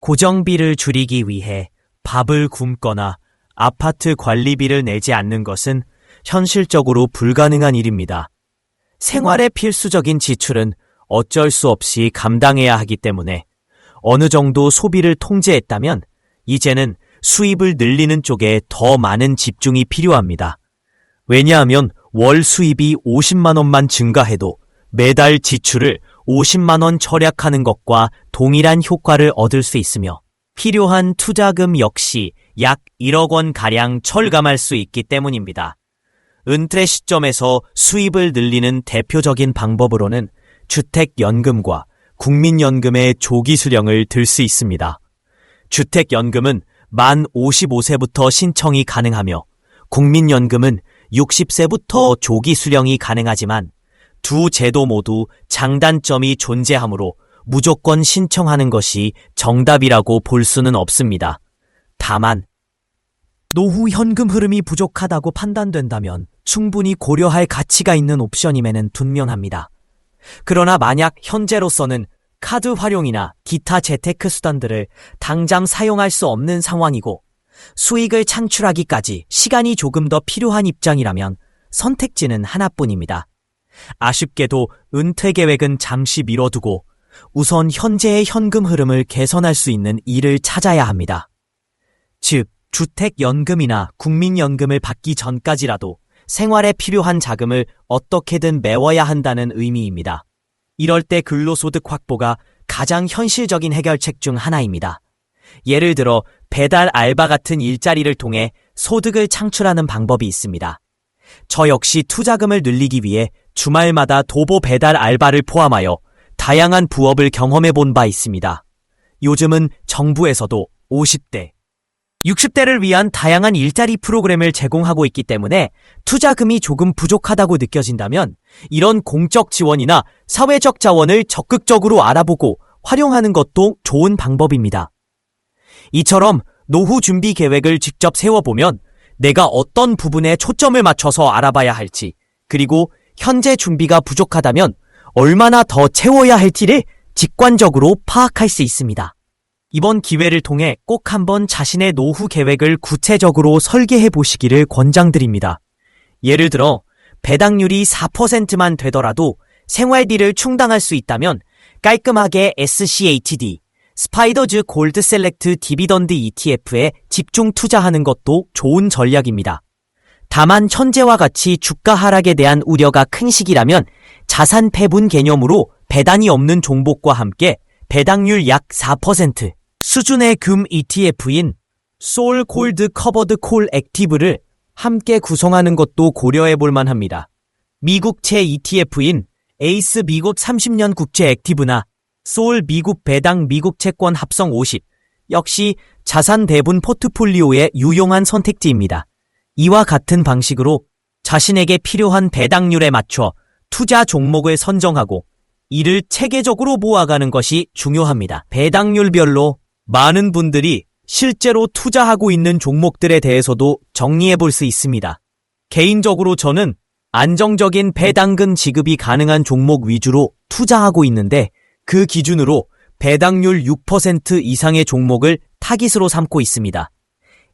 고정비를 줄이기 위해 밥을 굶거나 아파트 관리비를 내지 않는 것은 현실적으로 불가능한 일입니다. 생활의 필수적인 지출은 어쩔 수 없이 감당해야 하기 때문에 어느 정도 소비를 통제했다면 이제는 수입을 늘리는 쪽에 더 많은 집중이 필요합니다. 왜냐하면 월 수입이 50만 원만 증가해도 매달 지출을 50만 원 절약하는 것과 동일한 효과를 얻을 수 있으며 필요한 투자금 역시 약 1억 원가량 절감할 수 있기 때문입니다. 은퇴 시점에서 수입을 늘리는 대표적인 방법으로는 주택연금과 국민연금의 조기 수령을 들 수 있습니다. 주택연금은 만 55세부터 신청이 가능하며 국민연금은 60세부터 조기 수령이 가능하지만 두 제도 모두 장단점이 존재하므로 무조건 신청하는 것이 정답이라고 볼 수는 없습니다. 다만 노후 현금 흐름이 부족하다고 판단된다면 충분히 고려할 가치가 있는 옵션임에는 분명합니다. 그러나 만약 현재로서는 카드 활용이나 기타 재테크 수단들을 당장 사용할 수 없는 상황이고 수익을 창출하기까지 시간이 조금 더 필요한 입장이라면 선택지는 하나뿐입니다. 아쉽게도 은퇴 계획은 잠시 미뤄두고 우선 현재의 현금 흐름을 개선할 수 있는 일을 찾아야 합니다. 즉, 주택연금이나 국민연금을 받기 전까지라도 생활에 필요한 자금을 어떻게든 메워야 한다는 의미입니다. 이럴 때 근로소득 확보가 가장 현실적인 해결책 중 하나입니다. 예를 들어 배달 알바 같은 일자리를 통해 소득을 창출하는 방법이 있습니다. 저 역시 투자금을 늘리기 위해 주말마다 도보 배달 알바를 포함하여 다양한 부업을 경험해 본 바 있습니다. 요즘은 정부에서도 50대, 60대를 위한 다양한 일자리 프로그램을 제공하고 있기 때문에 투자금이 조금 부족하다고 느껴진다면 이런 공적 지원이나 사회적 자원을 적극적으로 알아보고 활용하는 것도 좋은 방법입니다. 이처럼 노후 준비 계획을 직접 세워보면 내가 어떤 부분에 초점을 맞춰서 알아봐야 할지, 그리고 현재 준비가 부족하다면 얼마나 더 채워야 할지를 직관적으로 파악할 수 있습니다. 이번 기회를 통해 꼭 한번 자신의 노후 계획을 구체적으로 설계해 보시기를 권장드립니다. 예를 들어 배당률이 4%만 되더라도 생활비를 충당할 수 있다면 깔끔하게 SCHD, 스파이더즈 골드 셀렉트 디비던드 ETF에 집중 투자하는 것도 좋은 전략입니다. 다만 현재와 같이 주가 하락에 대한 우려가 큰 시기라면 자산 배분 개념으로 배당이 없는 종목과 함께 배당률 약 4% 수준의 금 ETF인 소울 골드 커버드 콜 액티브를 함께 구성하는 것도 고려해 볼 만합니다. 미국채 ETF인 에이스 미국 30년 국채 액티브나 소울 미국 배당 미국 채권 합성 50 역시 자산 배분 포트폴리오의 유용한 선택지입니다. 이와 같은 방식으로 자신에게 필요한 배당률에 맞춰 투자 종목을 선정하고 이를 체계적으로 모아가는 것이 중요합니다. 배당률별로 많은 분들이 실제로 투자하고 있는 종목들에 대해서도 정리해 볼 수 있습니다. 개인적으로 저는 안정적인 배당금 지급이 가능한 종목 위주로 투자하고 있는데 그 기준으로 배당률 6% 이상의 종목을 타깃으로 삼고 있습니다.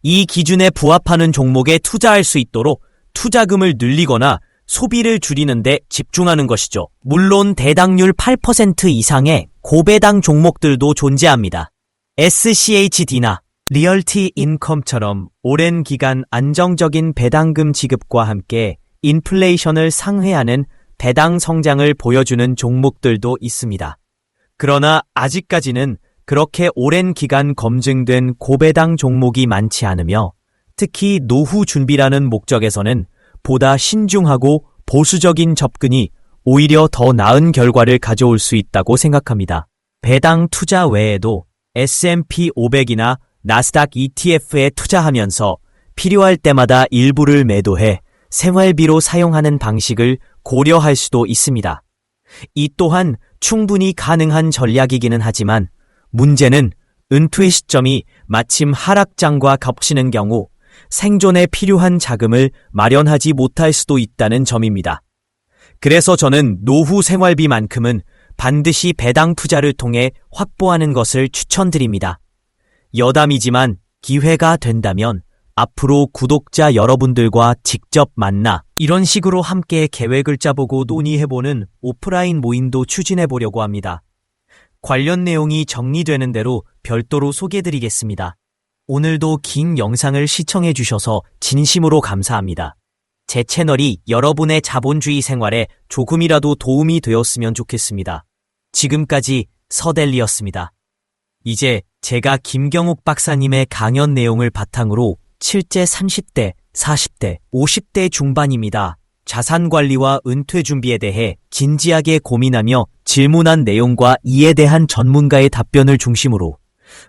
이 기준에 부합하는 종목에 투자할 수 있도록 투자금을 늘리거나 소비를 줄이는 데 집중하는 것이죠. 물론 배당률 8% 이상의 고배당 종목들도 존재합니다. SCHD나 리얼티 인컴처럼 오랜 기간 안정적인 배당금 지급과 함께 인플레이션을 상회하는 배당 성장을 보여주는 종목들도 있습니다. 그러나 아직까지는 그렇게 오랜 기간 검증된 고배당 종목이 많지 않으며 특히 노후 준비라는 목적에서는 보다 신중하고 보수적인 접근이 오히려 더 나은 결과를 가져올 수 있다고 생각합니다. 배당 투자 외에도 S&P 500이나 나스닥 ETF에 투자하면서 필요할 때마다 일부를 매도해 생활비로 사용하는 방식을 고려할 수도 있습니다. 이 또한 충분히 가능한 전략이기는 하지만 문제는 은퇴 시점이 마침 하락장과 겹치는 경우 생존에 필요한 자금을 마련하지 못할 수도 있다는 점입니다. 그래서 저는 노후 생활비만큼은 반드시 배당 투자를 통해 확보하는 것을 추천드립니다. 여담이지만 기회가 된다면 앞으로 구독자 여러분들과 직접 만나 이런 식으로 함께 계획을 짜보고 논의해보는 오프라인 모임도 추진해보려고 합니다. 관련 내용이 정리되는 대로 별도로 소개해드리겠습니다. 오늘도 긴 영상을 시청해주셔서 진심으로 감사합니다. 제 채널이 여러분의 자본주의 생활에 조금이라도 도움이 되었으면 좋겠습니다. 지금까지 서델리였습니다. 이제 제가 김경욱 박사님의 강연 내용을 바탕으로 실제 30대, 40대, 50대 중반입니다. 자산관리와 은퇴 준비에 대해 진지하게 고민하며 질문한 내용과 이에 대한 전문가의 답변을 중심으로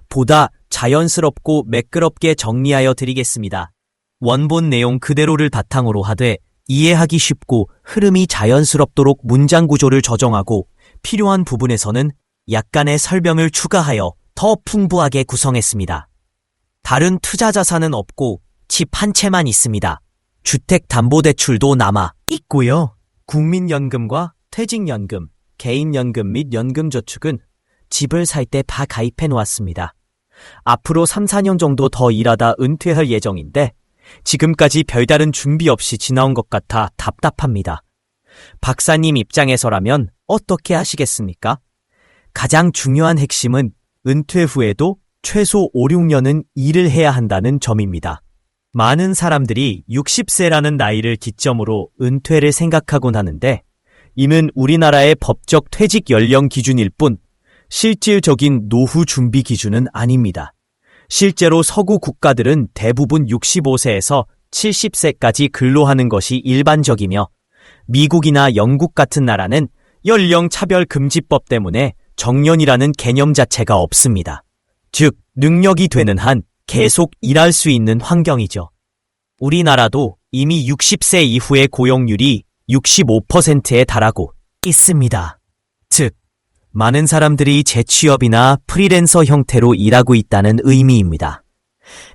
보다 자연스럽고 매끄럽게 정리하여 드리겠습니다. 원본 내용 그대로를 바탕으로 하되 이해하기 쉽고 흐름이 자연스럽도록 문장 구조를 조정하고 필요한 부분에서는 약간의 설명을 추가하여 더 풍부하게 구성했습니다. 다른 투자 자산은 없고 집 한 채만 있습니다. 주택담보대출도 남아 있고요. 국민연금과 퇴직연금, 개인연금 및 연금저축은 집을 살 때 다 가입해 놓았습니다. 앞으로 3, 4년 정도 더 일하다 은퇴할 예정인데 지금까지 별다른 준비 없이 지나온 것 같아 답답합니다. 박사님 입장에서라면 어떻게 하시겠습니까? 가장 중요한 핵심은 은퇴 후에도 최소 5, 6년은 일을 해야 한다는 점입니다. 많은 사람들이 60세라는 나이를 기점으로 은퇴를 생각하곤 하는데 이는 우리나라의 법적 퇴직 연령 기준일 뿐 실질적인 노후 준비 기준은 아닙니다. 실제로 서구 국가들은 대부분 65세에서 70세까지 근로하는 것이 일반적이며 미국이나 영국 같은 나라는 연령 차별 금지법 때문에 정년이라는 개념 자체가 없습니다. 즉, 능력이 되는 한 계속 일할 수 있는 환경이죠. 우리나라도 이미 60세 이후의 고용률이 65%에 달하고 있습니다. 즉, 많은 사람들이 재취업이나 프리랜서 형태로 일하고 있다는 의미입니다.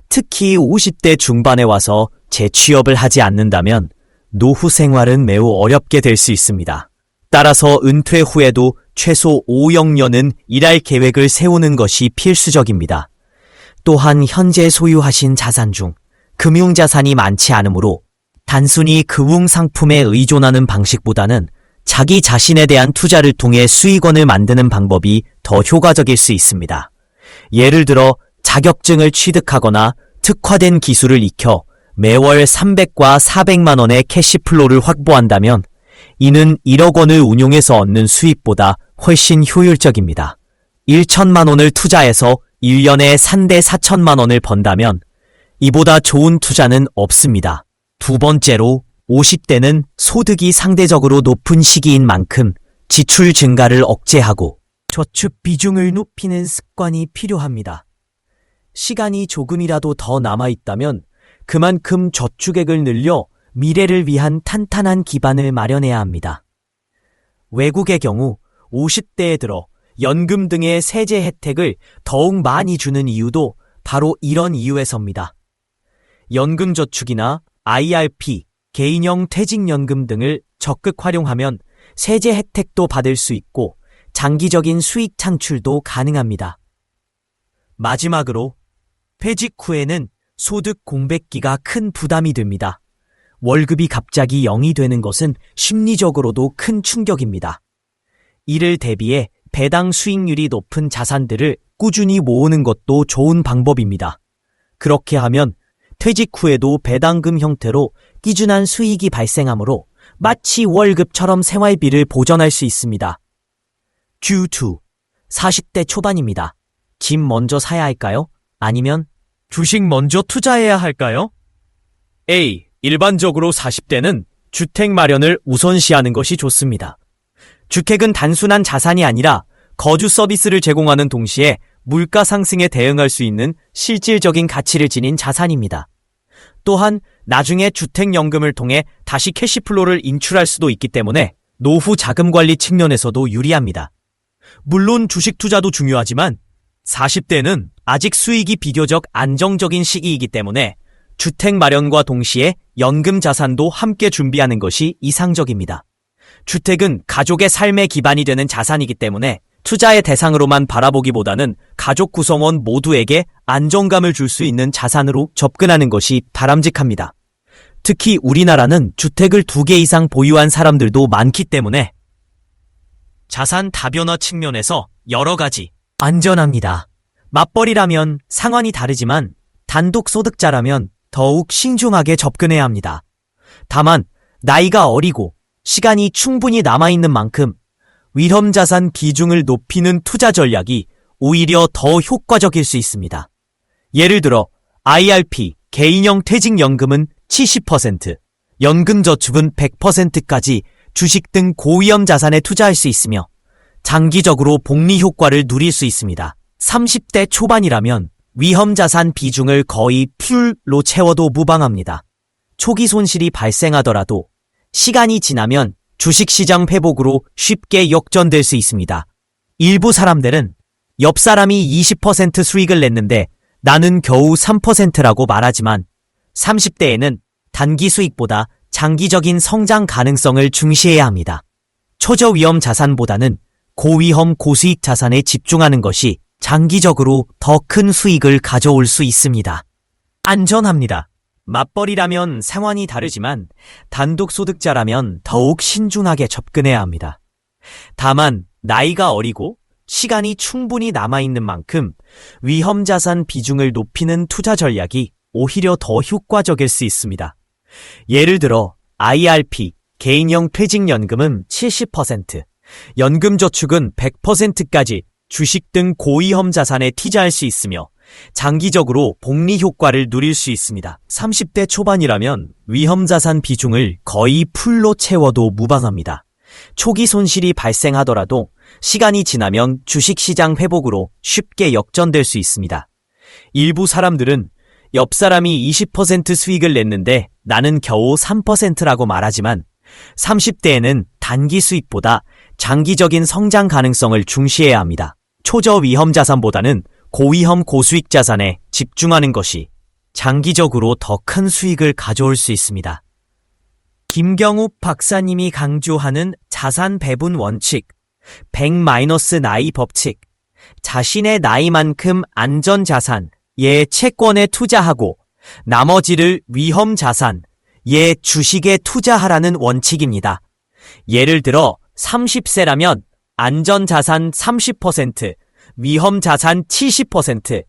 특히 50대 중반에 와서 재취업을 하지 않는다면 노후 생활은 매우 어렵게 될 수 있습니다. 따라서 은퇴 후에도 최소 5, 6년은 일할 계획을 세우는 것이 필수적입니다. 또한 현재 소유하신 자산 중 금융자산이 많지 않으므로 단순히 금융상품에 의존하는 방식보다는 자기 자신에 대한 투자를 통해 수익원을 만드는 방법이 더 효과적일 수 있습니다. 예를 들어 자격증을 취득하거나 특화된 기술을 익혀 매월 300과 400만 원의 캐시플로우를 확보한다면 이는 1억 원을 운용해서 얻는 수입보다 훨씬 효율적입니다. 1천만 원을 투자해서 1년에 3대 4천만 원을 번다면 이보다 좋은 투자는 없습니다. 두 번째로 50대는 소득이 상대적으로 높은 시기인 만큼 지출 증가를 억제하고 저축 비중을 높이는 습관이 필요합니다. 시간이 조금이라도 더 남아있다면 그만큼 저축액을 늘려 미래를 위한 탄탄한 기반을 마련해야 합니다. 외국의 경우 50대에 들어 연금 등의 세제 혜택을 더욱 많이 주는 이유도 바로 이런 이유에서입니다. 연금저축이나 IRP, 개인형 퇴직연금 등을 적극 활용하면 세제 혜택도 받을 수 있고 장기적인 수익 창출도 가능합니다. 마지막으로 퇴직 후에는 소득 공백기가 큰 부담이 됩니다. 월급이 갑자기 0이 되는 것은 심리적으로도 큰 충격입니다. 이를 대비해 배당 수익률이 높은 자산들을 꾸준히 모으는 것도 좋은 방법입니다. 그렇게 하면 퇴직 후에도 배당금 형태로 끼준한 수익이 발생하므로 마치 월급처럼 생활비를 보전할 수 있습니다. Q2. 40대 초반입니다. 집 먼저 사야 할까요? 아니면 주식 먼저 투자해야 할까요? A. 일반적으로 40대는 주택 마련을 우선시하는 것이 좋습니다. 주택은 단순한 자산이 아니라 거주 서비스를 제공하는 동시에 물가 상승에 대응할 수 있는 실질적인 가치를 지닌 자산입니다. 또한 나중에 주택연금을 통해 다시 캐시플로우를 인출할 수도 있기 때문에 노후 자금관리 측면에서도 유리합니다. 물론 주식 투자도 중요하지만 40대는 아직 수익이 비교적 안정적인 시기이기 때문에 주택 마련과 동시에 연금 자산도 함께 준비하는 것이 이상적입니다. 주택은 가족의 삶의 기반이 되는 자산이기 때문에 투자의 대상으로만 바라보기보다는 가족 구성원 모두에게 안정감을 줄 수 있는 자산으로 접근하는 것이 바람직합니다. 특히 우리나라는 주택을 2개 이상 보유한 사람들도 많기 때문에 자산 다변화 측면에서 여러 가지 안전합니다. 맞벌이라면 상황이 다르지만 단독 소득자라면 더욱 신중하게 접근해야 합니다. 다만 나이가 어리고 시간이 충분히 남아있는 만큼 위험자산 비중을 높이는 투자 전략이 오히려 더 효과적일 수 있습니다. 예를 들어 IRP, 개인형 퇴직연금은 70%, 연금저축은 100%까지 주식 등 고위험 자산에 투자할 수 있으며 장기적으로 복리 효과를 누릴 수 있습니다. 30대 초반이라면 위험자산 비중을 거의 풀로 채워도 무방합니다. 초기 손실이 발생하더라도 시간이 지나면 주식시장 회복으로 쉽게 역전될 수 있습니다. 일부 사람들은 옆 사람이 20% 수익을 냈는데 나는 겨우 3%라고 말하지만 30대에는 단기 수익보다 장기적인 성장 가능성을 중시해야 합니다. 초저위험 자산보다는 고위험 고수익 자산에 집중하는 것이 장기적으로 더 큰 수익을 가져올 수 있습니다. 안전합니다. 맞벌이라면 상황이 다르지만 단독 소득자라면 더욱 신중하게 접근해야 합니다. 다만 나이가 어리고 시간이 충분히 남아있는 만큼 위험자산 비중을 높이는 투자 전략이 오히려 더 효과적일 수 있습니다. 예를 들어 IRP, 개인형 퇴직연금은 70%, 연금저축은 100%까지 주식 등 고위험 자산에 투자할 수 있으며 장기적으로 복리 효과를 누릴 수 있습니다. 30대 초반이라면 위험자산 비중을 거의 풀로 채워도 무방합니다. 초기 손실이 발생하더라도 시간이 지나면 주식시장 회복으로 쉽게 역전될 수 있습니다. 일부 사람들은 옆 사람이 20% 수익을 냈는데 나는 겨우 3%라고 말하지만 30대에는 단기 수익보다 장기적인 성장 가능성을 중시해야 합니다. 초저위험 자산보다는 고위험 고수익 자산에 집중하는 것이 장기적으로 더 큰 수익을 가져올 수 있습니다. 김경욱 박사님이 강조하는 자산 배분 원칙, 100-나이 법칙, 자신의 나이만큼 안전자산, 예 채권에 투자하고 나머지를 위험자산, 예 주식에 투자하라는 원칙입니다. 예를 들어 30세라면 안전자산 30%, 위험자산 70%,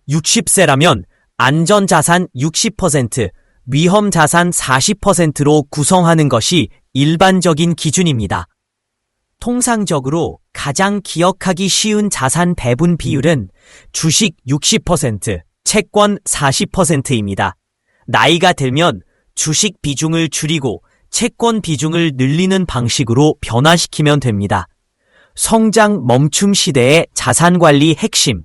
60세라면 안전자산 60%, 위험자산 40%로 구성하는 것이 일반적인 기준입니다. 통상적으로 가장 기억하기 쉬운 자산 배분 비율은 주식 60%, 채권 40%입니다. 나이가 들면 주식 비중을 줄이고 채권 비중을 늘리는 방식으로 변화시키면 됩니다. 성장 멈춤 시대의 자산관리 핵심.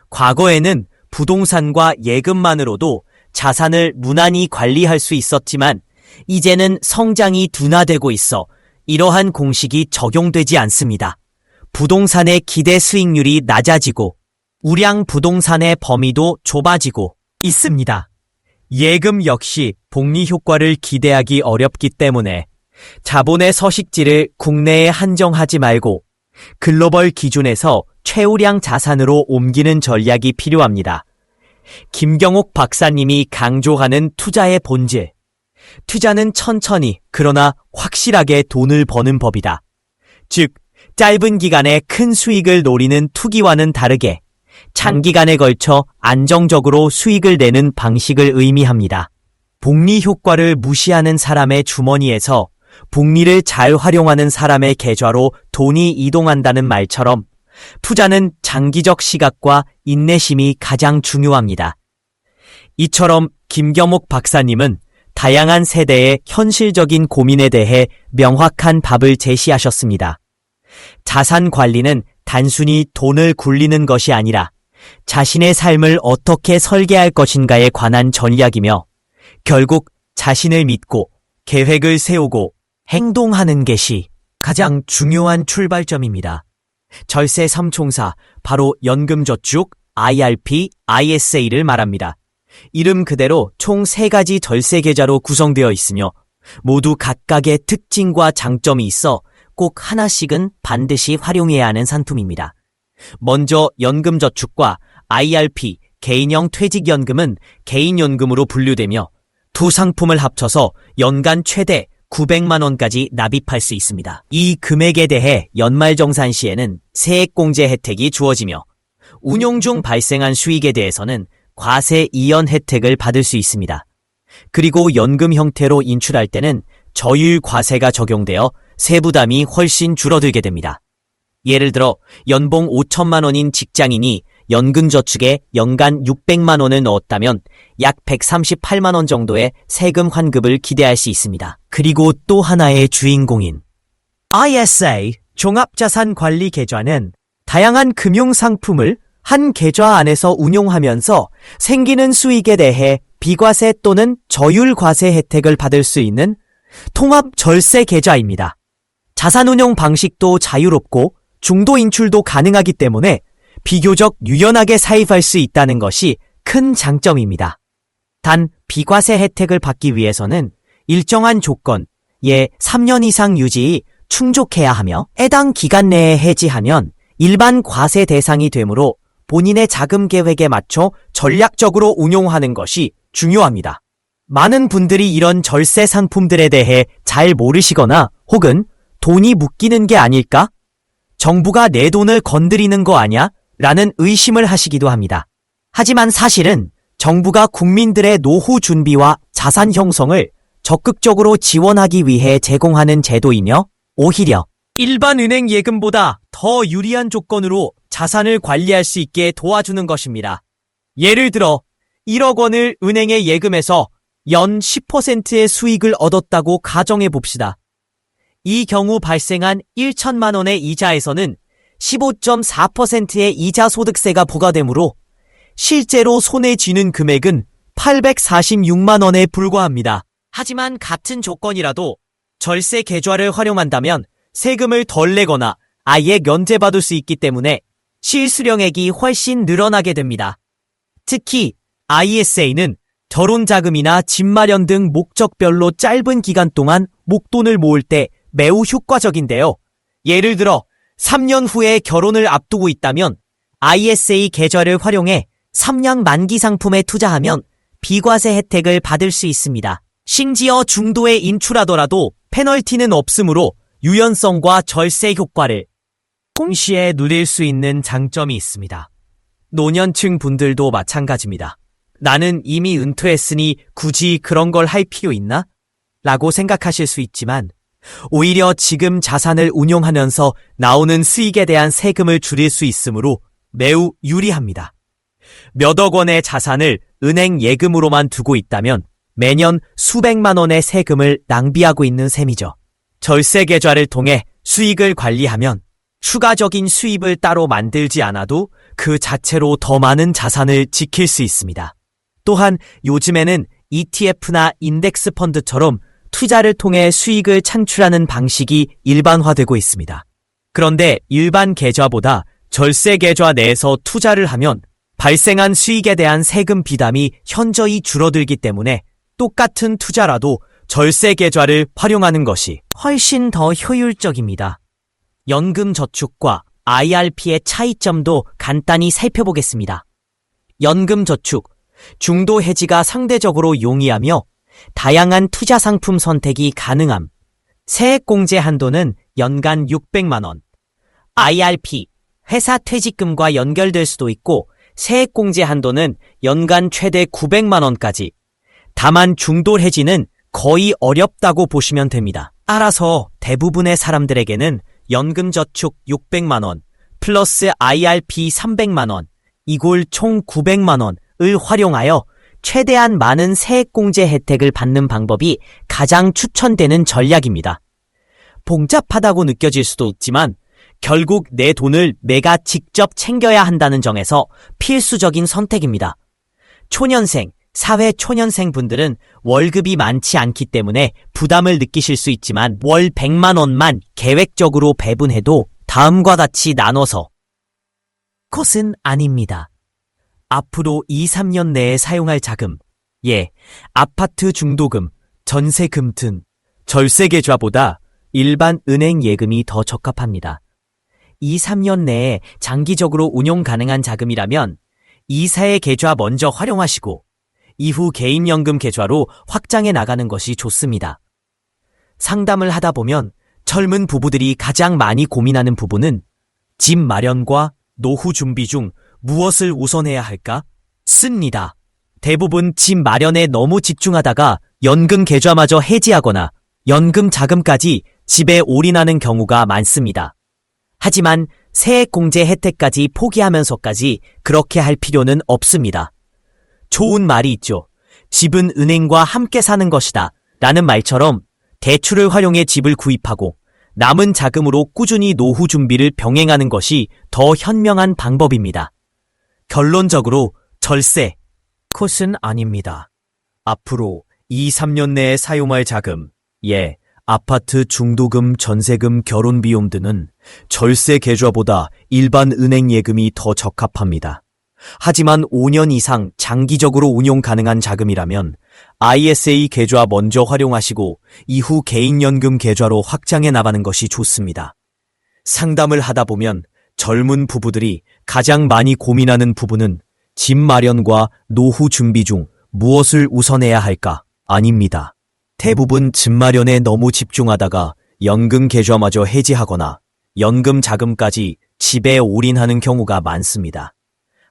과거에는 부동산과 예금만으로도 자산을 무난히 관리할 수 있었지만 이제는 성장이 둔화되고 있어 이러한 공식이 적용되지 않습니다. 부동산의 기대 수익률이 낮아지고 우량 부동산의 범위도 좁아지고 있습니다. 예금 역시 복리 효과를 기대하기 어렵기 때문에 자본의 서식지를 국내에 한정하지 말고 글로벌 기준에서 최우량 자산으로 옮기는 전략이 필요합니다. 김경욱 박사님이 강조하는 투자의 본질. 투자는 천천히 그러나 확실하게 돈을 버는 법이다. 즉, 짧은 기간에 큰 수익을 노리는 투기와는 다르게 장기간에 걸쳐 안정적으로 수익을 내는 방식을 의미합니다. 복리 효과를 무시하는 사람의 주머니에서 복리를 잘 활용하는 사람의 계좌로 돈이 이동한다는 말처럼 투자는 장기적 시각과 인내심이 가장 중요합니다. 이처럼 김경욱 박사님은 다양한 세대의 현실적인 고민에 대해 명확한 답을 제시하셨습니다. 자산 관리는 단순히 돈을 굴리는 것이 아니라 자신의 삶을 어떻게 설계할 것인가에 관한 전략이며 결국 자신을 믿고 계획을 세우고 행동하는 것이 가장 중요한 출발점입니다. 절세 3총사, 바로 연금저축, IRP, ISA를 말합니다. 이름 그대로 총 3가지 절세 계좌로 구성되어 있으며 모두 각각의 특징과 장점이 있어 꼭 하나씩은 반드시 활용해야 하는 상품입니다. 먼저 연금저축과 IRP, 개인형 퇴직연금은 개인연금으로 분류되며 두 상품을 합쳐서 연간 최대 900만 원까지 납입할 수 있습니다. 이 금액에 대해 연말정산 시에는 세액공제 혜택이 주어지며 운용 중 발생한 수익에 대해서는 과세 이연 혜택을 받을 수 있습니다. 그리고 연금 형태로 인출할 때는 저율 과세가 적용되어 세부담이 훨씬 줄어들게 됩니다. 예를 들어 연봉 5천만 원인 직장인이 연금저축에 연간 600만 원을 넣었다면 약 138만 원 정도의 세금 환급을 기대할 수 있습니다. 그리고 또 하나의 주인공인 ISA 종합자산관리계좌는 다양한 금융상품을 한 계좌 안에서 운용하면서 생기는 수익에 대해 비과세 또는 저율과세 혜택을 받을 수 있는 통합절세계좌입니다. 자산운용 방식도 자유롭고 중도 인출도 가능하기 때문에 비교적 유연하게 사입할 수 있다는 것이 큰 장점입니다. 단 비과세 혜택을 받기 위해서는 일정한 조건, 예 3년 이상 유지이 충족해야 하며 해당 기간 내에 해지하면 일반 과세 대상이 되므로 본인의 자금 계획에 맞춰 전략적으로 운용하는 것이 중요합니다. 많은 분들이 이런 절세 상품들에 대해 잘 모르시거나 혹은 돈이 묶이는 게 아닐까? 정부가 내 돈을 건드리는 거 아냐? 라는 의심을 하시기도 합니다. 하지만 사실은 정부가 국민들의 노후 준비와 자산 형성을 적극적으로 지원하기 위해 제공하는 제도이며 오히려 일반 은행 예금보다 더 유리한 조건으로 자산을 관리할 수 있게 도와주는 것입니다. 예를 들어 1억 원을 은행에 예금해서 연 10%의 수익을 얻었다고 가정해 봅시다. 이 경우 발생한 1천만 원의 이자에서는 15.4%의 이자 소득세가 부과되므로 실제로 손에 쥐는 금액은 846만 원에 불과합니다. 하지만 같은 조건이라도 절세 계좌를 활용한다면 세금을 덜 내거나 아예 면제받을 수 있기 때문에 실수령액이 훨씬 늘어나게 됩니다. 특히 ISA는 결혼자금이나 집 마련 등 목적별로 짧은 기간 동안 목돈을 모을 때 매우 효과적인데요. 예를 들어 3년 후에 결혼을 앞두고 있다면 ISA 계좌를 활용해 3년 만기 상품에 투자하면 비과세 혜택을 받을 수 있습니다. 심지어 중도에 인출하더라도 페널티는 없으므로 유연성과 절세 효과를 동시에 누릴 수 있는 장점이 있습니다. 노년층 분들도 마찬가지입니다. 나는 이미 은퇴했으니 굳이 그런 걸 할 필요 있나? 라고 생각하실 수 있지만 오히려 지금 자산을 운용하면서 나오는 수익에 대한 세금을 줄일 수 있으므로 매우 유리합니다. 몇억 원의 자산을 은행 예금으로만 두고 있다면 매년 수백만 원의 세금을 낭비하고 있는 셈이죠. 절세 계좌를 통해 수익을 관리하면 추가적인 수입을 따로 만들지 않아도 그 자체로 더 많은 자산을 지킬 수 있습니다. 또한 요즘에는 ETF나 인덱스 펀드처럼 투자를 통해 수익을 창출하는 방식이 일반화되고 있습니다. 그런데 일반 계좌보다 절세 계좌 내에서 투자를 하면 발생한 수익에 대한 세금 비담이 현저히 줄어들기 때문에 똑같은 투자라도 절세 계좌를 활용하는 것이 훨씬 더 효율적입니다. 연금저축과 IRP의 차이점도 간단히 살펴보겠습니다. 연금저축, 중도 해지가 상대적으로 용이하며 다양한 투자 상품 선택이 가능함. 세액공제 한도는 연간 600만 원. IRP, 회사 퇴직금과 연결될 수도 있고 세액공제 한도는 연간 최대 900만 원까지. 다만 중도 해지는 거의 어렵다고 보시면 됩니다. 따라서 대부분의 사람들에게는 연금저축 600만 원 플러스 IRP 300만 원, 이골 총 900만 원을 활용하여 최대한 많은 세액공제 혜택을 받는 방법이 가장 추천되는 전략입니다. 복잡하다고 느껴질 수도 있지만 결국 내 돈을 내가 직접 챙겨야 한다는 점에서 필수적인 선택입니다. 초년생, 사회 초년생 분들은 월급이 많지 않기 때문에 부담을 느끼실 수 있지만 월 100만 원만 계획적으로 배분해도 다음과 같이 나눠서 것은 아닙니다. 앞으로 2, 3년 내에 사용할 자금, 아파트 중도금, 전세금 등 절세계좌보다 일반 은행 예금이 더 적합합니다. 2, 3년 내에 장기적으로 운용 가능한 자금이라면 이사의 계좌 먼저 활용하시고 이후 개인연금 계좌로 확장해 나가는 것이 좋습니다. 상담을 하다 보면 젊은 부부들이 가장 많이 고민하는 부분은 집 마련과 노후 준비 중 무엇을 우선해야 할까? 씁니다. 대부분 집 마련에 너무 집중하다가 연금 계좌마저 해지하거나 연금 자금까지 집에 올인하는 경우가 많습니다. 하지만 세액공제 혜택까지 포기하면서까지 그렇게 할 필요는 없습니다. 좋은 말이 있죠. 집은 은행과 함께 사는 것이다 라는 말처럼 대출을 활용해 집을 구입하고 남은 자금으로 꾸준히 노후 준비를 병행하는 것이 더 현명한 방법입니다. 결론적으로 절세, 컷은 아닙니다. 앞으로 2, 3년 내에 사용할 자금, 아파트 중도금, 전세금, 결혼비용 등은 절세 계좌보다 일반 은행 예금이 더 적합합니다. 하지만 5년 이상 장기적으로 운용 가능한 자금이라면 ISA 계좌 먼저 활용하시고 이후 개인연금 계좌로 확장해 나가는 것이 좋습니다. 상담을 하다 보면 젊은 부부들이 가장 많이 고민하는 부분은 집 마련과 노후 준비 중 무엇을 우선해야 할까? 아닙니다. 대부분 집 마련에 너무 집중하다가 연금 계좌마저 해지하거나 연금 자금까지 집에 올인하는 경우가 많습니다.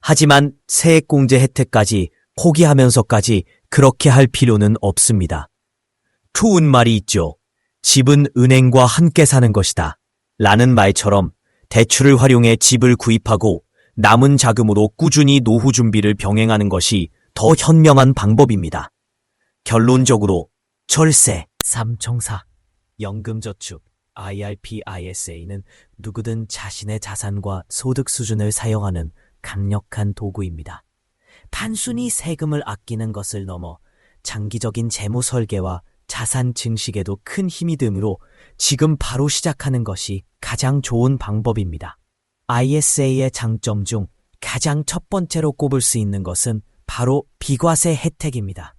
하지만 세액공제 혜택까지 포기하면서까지 그렇게 할 필요는 없습니다. 좋은 말이 있죠. 집은 은행과 함께 사는 것이다 라는 말처럼 대출을 활용해 집을 구입하고 남은 자금으로 꾸준히 노후 준비를 병행하는 것이 더 현명한 방법입니다. 결론적으로 절세, 삼청사, 연금저축, IRP, ISA는 누구든 자신의 자산과 소득 수준을 사용하는 강력한 도구입니다. 단순히 세금을 아끼는 것을 넘어 장기적인 재무 설계와 자산 증식에도 큰 힘이 되므로 지금 바로 시작하는 것이 가장 좋은 방법입니다. ISA의 장점 중 가장 첫 번째로 꼽을 수 있는 것은 바로 비과세 혜택입니다.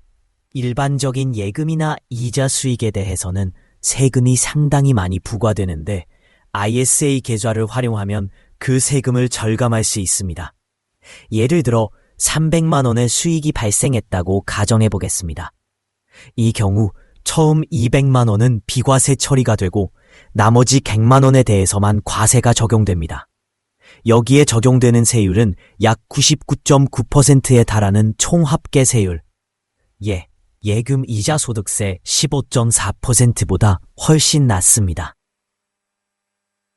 일반적인 예금이나 이자 수익에 대해서는 세금이 상당히 많이 부과되는데 ISA 계좌를 활용하면 그 세금을 절감할 수 있습니다. 예를 들어 300만 원의 수익이 발생했다고 가정해 보겠습니다. 이 경우 처음 200만 원은 비과세 처리가 되고 나머지 100만 원에 대해서만 과세가 적용됩니다. 여기에 적용되는 세율은 약 99.9%에 달하는 총합계세율. 예금 이자 소득세 15.4%보다 훨씬 낮습니다.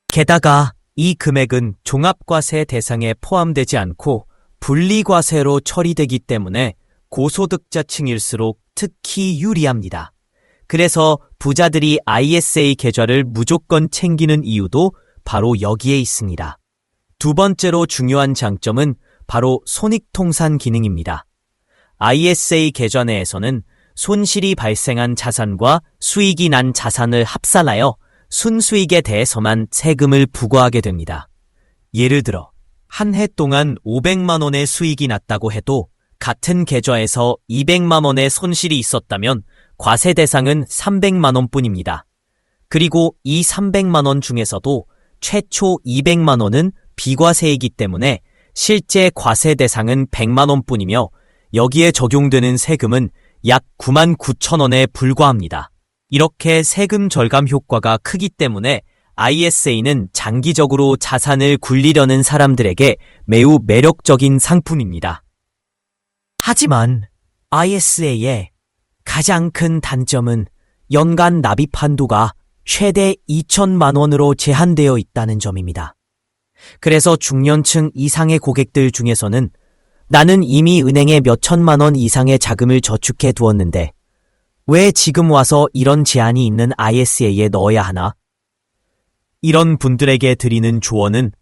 게다가 이 금액은 종합과세 대상에 포함되지 않고 분리과세로 처리되기 때문에 고소득자층일수록 특히 유리합니다. 그래서 부자들이 ISA 계좌를 무조건 챙기는 이유도 바로 여기에 있습니다. 두 번째로 중요한 장점은 바로 손익통산 기능입니다. ISA 계좌 내에서는 손실이 발생한 자산과 수익이 난 자산을 합산하여 순수익에 대해서만 세금을 부과하게 됩니다. 예를 들어 한 해 동안 500만 원의 수익이 났다고 해도 같은 계좌에서 200만 원의 손실이 있었다면 과세 대상은 300만 원뿐입니다. 그리고 이 300만 원 중에서도 최초 200만 원은 비과세이기 때문에 실제 과세 대상은 100만 원뿐이며 여기에 적용되는 세금은 약 9만 9천 원에 불과합니다. 이렇게 세금 절감 효과가 크기 때문에 ISA는 장기적으로 자산을 굴리려는 사람들에게 매우 매력적인 상품입니다. 하지만 ISA의 가장 큰 단점은 연간 납입 한도가 최대 2천만 원으로 제한되어 있다는 점입니다. 그래서 중년층 이상의 고객들 중에서는 나는 이미 은행에 몇 천만 원 이상의 자금을 저축해 두었는데 왜 지금 와서 이런 제한이 있는 ISA에 넣어야 하나? 이런 분들에게 드리는 조언은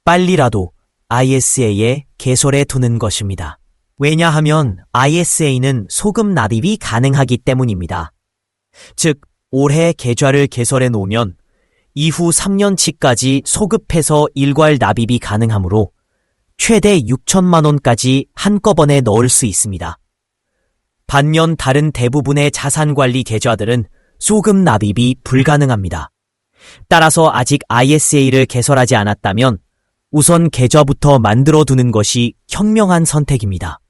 빨리라도 ISA에 개설해 두는 것입니다. 왜냐하면 ISA는 소금 납입이 가능하기 때문입니다. 즉, 올해 계좌를 개설해 놓으면 이후 3년치까지 소급해서 일괄 납입이 가능하므로 최대 6천만 원까지 한꺼번에 넣을 수 있습니다. 반면 다른 대부분의 자산관리 계좌들은 소급 납입이 불가능합니다. 따라서 아직 ISA를 개설하지 않았다면 우선 계좌부터 만들어 두는 것이 현명한 선택입니다.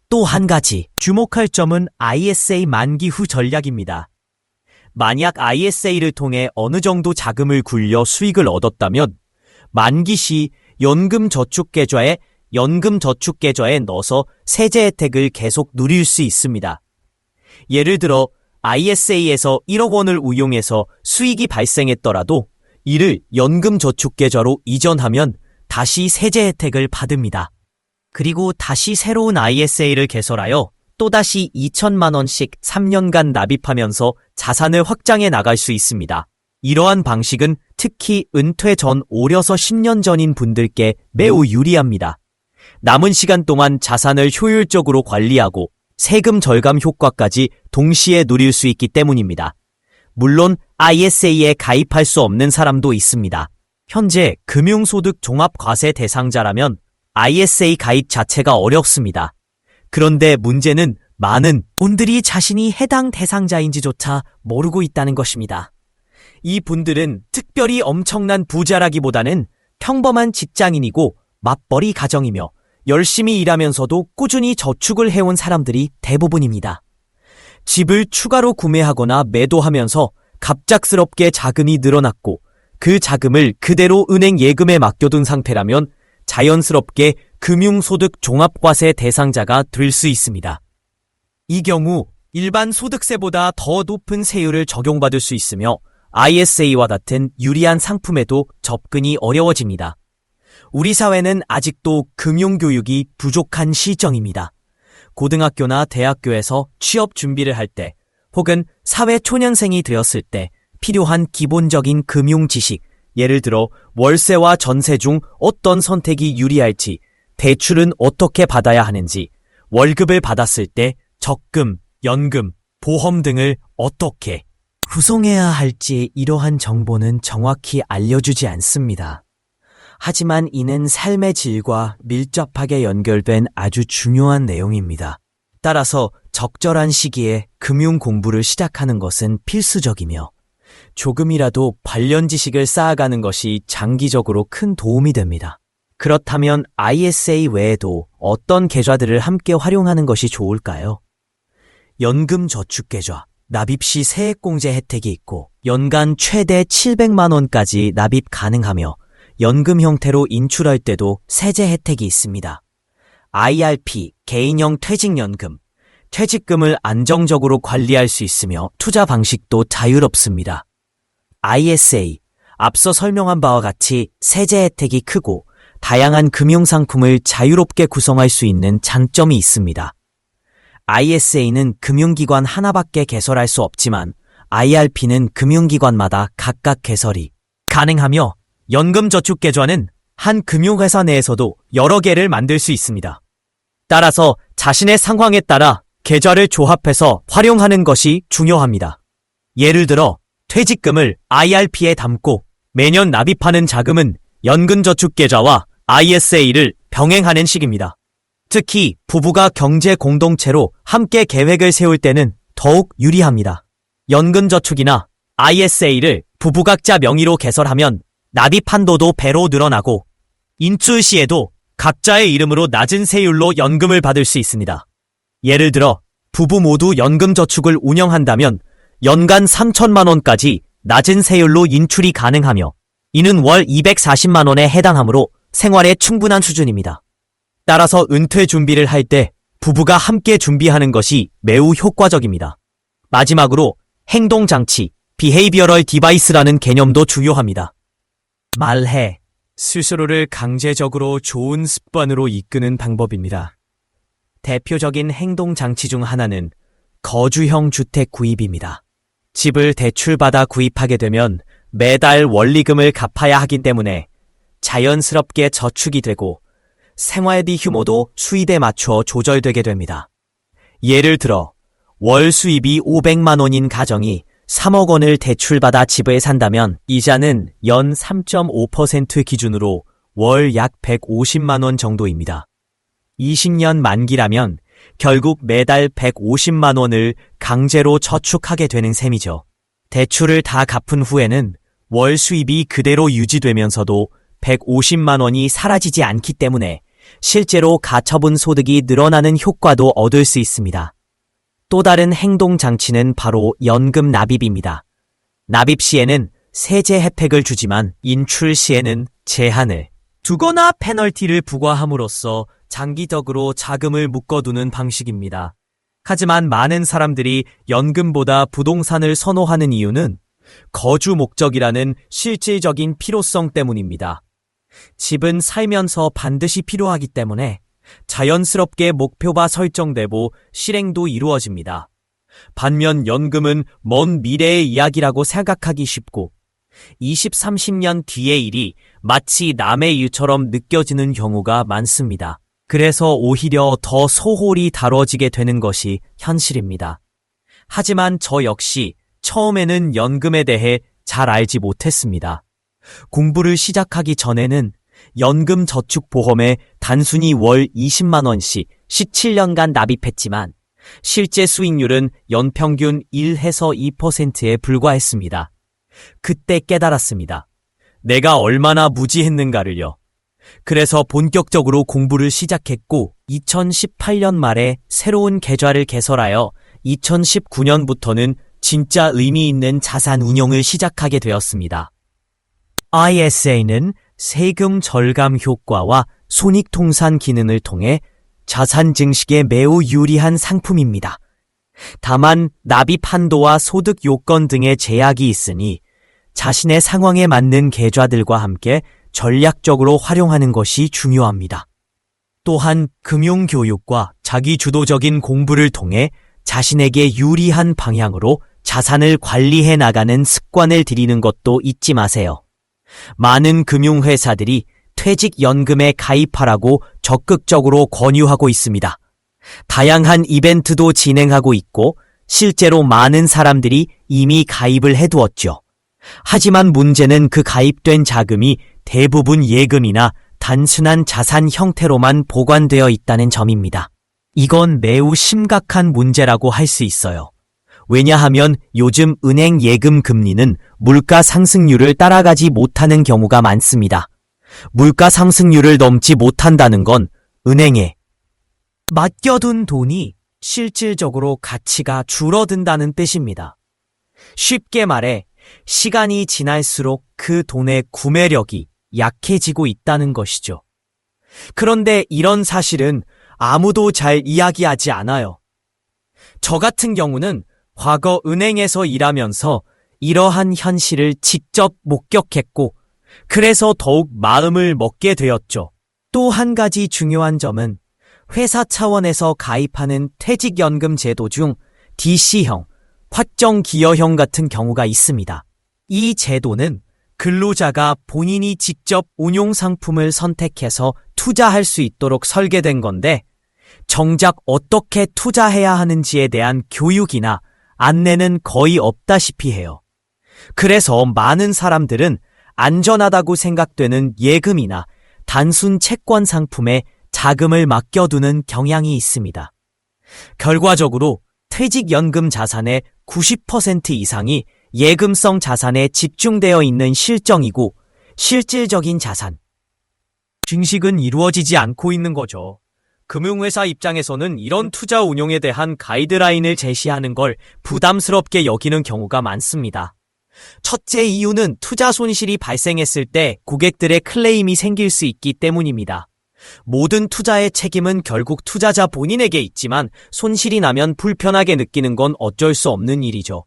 또 한 가지 주목할 점은 ISA 만기 후 전략입니다. 만약 ISA를 통해 어느 정도 자금을 굴려 수익을 얻었다면 만기 시 연금저축계좌에 넣어서 세제 혜택을 계속 누릴 수 있습니다. 예를 들어 ISA에서 1억 원을 운용해서 수익이 발생했더라도 이를 연금저축계좌로 이전하면 다시 세제 혜택을 받습니다. 그리고 다시 새로운 ISA를 개설하여 또다시 2천만 원씩 3년간 납입하면서 자산을 확장해 나갈 수 있습니다. 이러한 방식은 특히 은퇴 전 오려서 10년 전인 분들께 매우 유리합니다. 남은 시간 동안 자산을 효율적으로 관리하고 세금 절감 효과까지 동시에 누릴 수 있기 때문입니다. 물론 ISA에 가입할 수 없는 사람도 있습니다. 현재 금융소득 종합과세 대상자라면 ISA 가입 자체가 어렵습니다. 그런데 문제는 많은 분들이 자신이 해당 대상자인지조차 모르고 있다는 것입니다. 이 분들은 특별히 엄청난 부자라기보다는 평범한 직장인이고 맞벌이 가정이며 열심히 일하면서도 꾸준히 저축을 해온 사람들이 대부분입니다. 집을 추가로 구매하거나 매도하면서 갑작스럽게 자금이 늘어났고 그 자금을 그대로 은행 예금에 맡겨둔 상태라면 자연스럽게 금융소득 종합과세 대상자가 될 수 있습니다. 이 경우 일반 소득세보다 더 높은 세율을 적용받을 수 있으며 ISA와 같은 유리한 상품에도 접근이 어려워집니다. 우리 사회는 아직도 금융교육이 부족한 실정입니다. 고등학교나 대학교에서 취업 준비를 할 때 혹은 사회초년생이 되었을 때 필요한 기본적인 금융 지식, 예를 들어 월세와 전세 중 어떤 선택이 유리할지, 대출은 어떻게 받아야 하는지, 월급을 받았을 때 적금, 연금, 보험 등을 어떻게 구성해야 할지 이러한 정보는 정확히 알려주지 않습니다. 하지만 이는 삶의 질과 밀접하게 연결된 아주 중요한 내용입니다. 따라서 적절한 시기에 금융 공부를 시작하는 것은 필수적이며 조금이라도 관련 지식을 쌓아가는 것이 장기적으로 큰 도움이 됩니다. 그렇다면 ISA 외에도 어떤 계좌들을 함께 활용하는 것이 좋을까요? 연금저축계좌, 납입 시 세액공제 혜택이 있고 연간 최대 700만 원까지 납입 가능하며 연금 형태로 인출할 때도 세제 혜택이 있습니다. IRP, 개인형 퇴직연금, 퇴직금을 안정적으로 관리할 수 있으며 투자 방식도 자유롭습니다. ISA, 앞서 설명한 바와 같이 세제 혜택이 크고 다양한 금융상품을 자유롭게 구성할 수 있는 장점이 있습니다. ISA는 금융기관 하나밖에 개설할 수 없지만 IRP는 금융기관마다 각각 개설이 가능하며 연금저축계좌는 한 금융회사 내에서도 여러 개를 만들 수 있습니다. 따라서 자신의 상황에 따라 계좌를 조합해서 활용하는 것이 중요합니다. 예를 들어 퇴직금을 IRP에 담고 매년 납입하는 자금은 연금저축계좌와 ISA를 병행하는 식입니다. 특히 부부가 경제 공동체로 함께 계획을 세울 때는 더욱 유리합니다. 연금저축이나 ISA를 부부 각자 명의로 개설하면 납입 한도도 배로 늘어나고 인출 시에도 각자의 이름으로 낮은 세율로 연금을 받을 수 있습니다. 예를 들어 부부 모두 연금저축을 운영한다면 연간 3천만 원까지 낮은 세율로 인출이 가능하며 이는 월 240만 원에 해당하므로 생활에 충분한 수준입니다. 따라서 은퇴 준비를 할 때 부부가 함께 준비하는 것이 매우 효과적입니다. 마지막으로 행동장치, 비헤이비어럴 디바이스라는 개념도 중요합니다. 말해, 스스로를 강제적으로 좋은 습관으로 이끄는 방법입니다. 대표적인 행동장치 중 하나는 거주형 주택 구입입니다. 집을 대출받아 구입하게 되면 매달 원리금을 갚아야 하기 때문에 자연스럽게 저축이 되고 생활비 규모도 수입에 맞춰 조절되게 됩니다. 예를 들어 월 수입이 500만 원인 가정이 3억 원을 대출받아 집을 산다면 이자는 연 3.5% 기준으로 월 약 150만 원 정도입니다. 20년 만기라면 결국 매달 150만 원을 강제로 저축하게 되는 셈이죠. 대출을 다 갚은 후에는 월 수입이 그대로 유지되면서도 150만 원이 사라지지 않기 때문에 실제로 가처분 소득이 늘어나는 효과도 얻을 수 있습니다. 또 다른 행동 장치는 바로 연금 납입입니다. 납입 시에는 세제 혜택을 주지만 인출 시에는 제한을 두거나 페널티를 부과함으로써 장기적으로 자금을 묶어두는 방식입니다. 하지만 많은 사람들이 연금보다 부동산을 선호하는 이유는 거주 목적이라는 실질적인 필요성 때문입니다. 집은 살면서 반드시 필요하기 때문에 자연스럽게 목표가 설정되고 실행도 이루어집니다. 반면 연금은 먼 미래의 이야기라고 생각하기 쉽고 20, 30년 뒤의 일이 마치 남의 일처럼 느껴지는 경우가 많습니다. 그래서 오히려 더 소홀히 다뤄지게 되는 것이 현실입니다. 하지만 저 역시 처음에는 연금에 대해 잘 알지 못했습니다. 공부를 시작하기 전에는 연금저축보험에 단순히 월 20만 원씩 17년간 납입했지만 실제 수익률은 연평균 1에서 2%에 불과했습니다. 그때 깨달았습니다. 내가 얼마나 무지했는가를요. 그래서 본격적으로 공부를 시작했고 2018년 말에 새로운 계좌를 개설하여 2019년부터는 진짜 의미 있는 자산 운용을 시작하게 되었습니다. ISA는 세금 절감 효과와 손익통산 기능을 통해 자산 증식에 매우 유리한 상품입니다. 다만 납입 한도와 소득 요건 등의 제약이 있으니 자신의 상황에 맞는 계좌들과 함께 전략적으로 활용하는 것이 중요합니다. 또한 금융교육과 자기주도적인 공부를 통해 자신에게 유리한 방향으로 자산을 관리해 나가는 습관을 들이는 것도 잊지 마세요. 많은 금융회사들이 퇴직연금에 가입하라고 적극적으로 권유하고 있습니다. 다양한 이벤트도 진행하고 있고 실제로 많은 사람들이 이미 가입을 해두었죠. 하지만 문제는 그 가입된 자금이 대부분 예금이나 단순한 자산 형태로만 보관되어 있다는 점입니다. 이건 매우 심각한 문제라고 할 수 있어요. 왜냐하면 요즘 은행 예금 금리는 물가 상승률을 따라가지 못하는 경우가 많습니다. 물가 상승률을 넘지 못한다는 건 은행에 맡겨둔 돈이 실질적으로 가치가 줄어든다는 뜻입니다. 쉽게 말해 시간이 지날수록 그 돈의 구매력이 약해지고 있다는 것이죠. 그런데 이런 사실은 아무도 잘 이야기하지 않아요. 저 같은 경우는 과거 은행에서 일하면서 이러한 현실을 직접 목격했고 그래서 더욱 마음을 먹게 되었죠. 또 한 가지 중요한 점은 회사 차원에서 가입하는 퇴직연금 제도 중 DC형, 확정기여형 같은 경우가 있습니다. 이 제도는 근로자가 본인이 직접 운용 상품을 선택해서 투자할 수 있도록 설계된 건데 정작 어떻게 투자해야 하는지에 대한 교육이나 안내는 거의 없다시피 해요. 그래서 많은 사람들은 안전하다고 생각되는 예금이나 단순 채권 상품에 자금을 맡겨두는 경향이 있습니다. 결과적으로 퇴직연금 자산의 90% 이상이 예금성 자산에 집중되어 있는 실정이고 실질적인 자산 증식은 이루어지지 않고 있는 거죠. 금융회사 입장에서는 이런 투자 운용에 대한 가이드라인을 제시하는 걸 부담스럽게 여기는 경우가 많습니다. 첫째 이유는 투자 손실이 발생했을 때 고객들의 클레임이 생길 수 있기 때문입니다. 모든 투자의 책임은 결국 투자자 본인에게 있지만 손실이 나면 불편하게 느끼는 건 어쩔 수 없는 일이죠.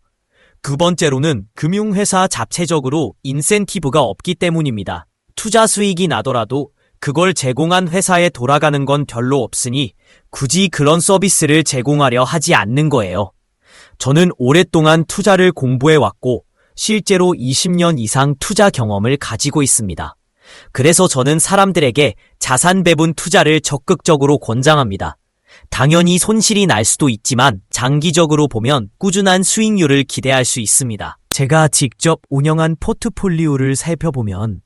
두 번째로는 금융회사 자체적으로 인센티브가 없기 때문입니다. 투자 수익이 나더라도 그걸 제공한 회사에 돌아가는 건 별로 없으니 굳이 그런 서비스를 제공하려 하지 않는 거예요. 저는 오랫동안 투자를 공부해왔고 실제로 20년 이상 투자 경험을 가지고 있습니다. 그래서 저는 사람들에게 자산 배분 투자를 적극적으로 권장합니다. 당연히 손실이 날 수도 있지만 장기적으로 보면 꾸준한 수익률을 기대할 수 있습니다. 제가 직접 운영한 포트폴리오를 살펴보면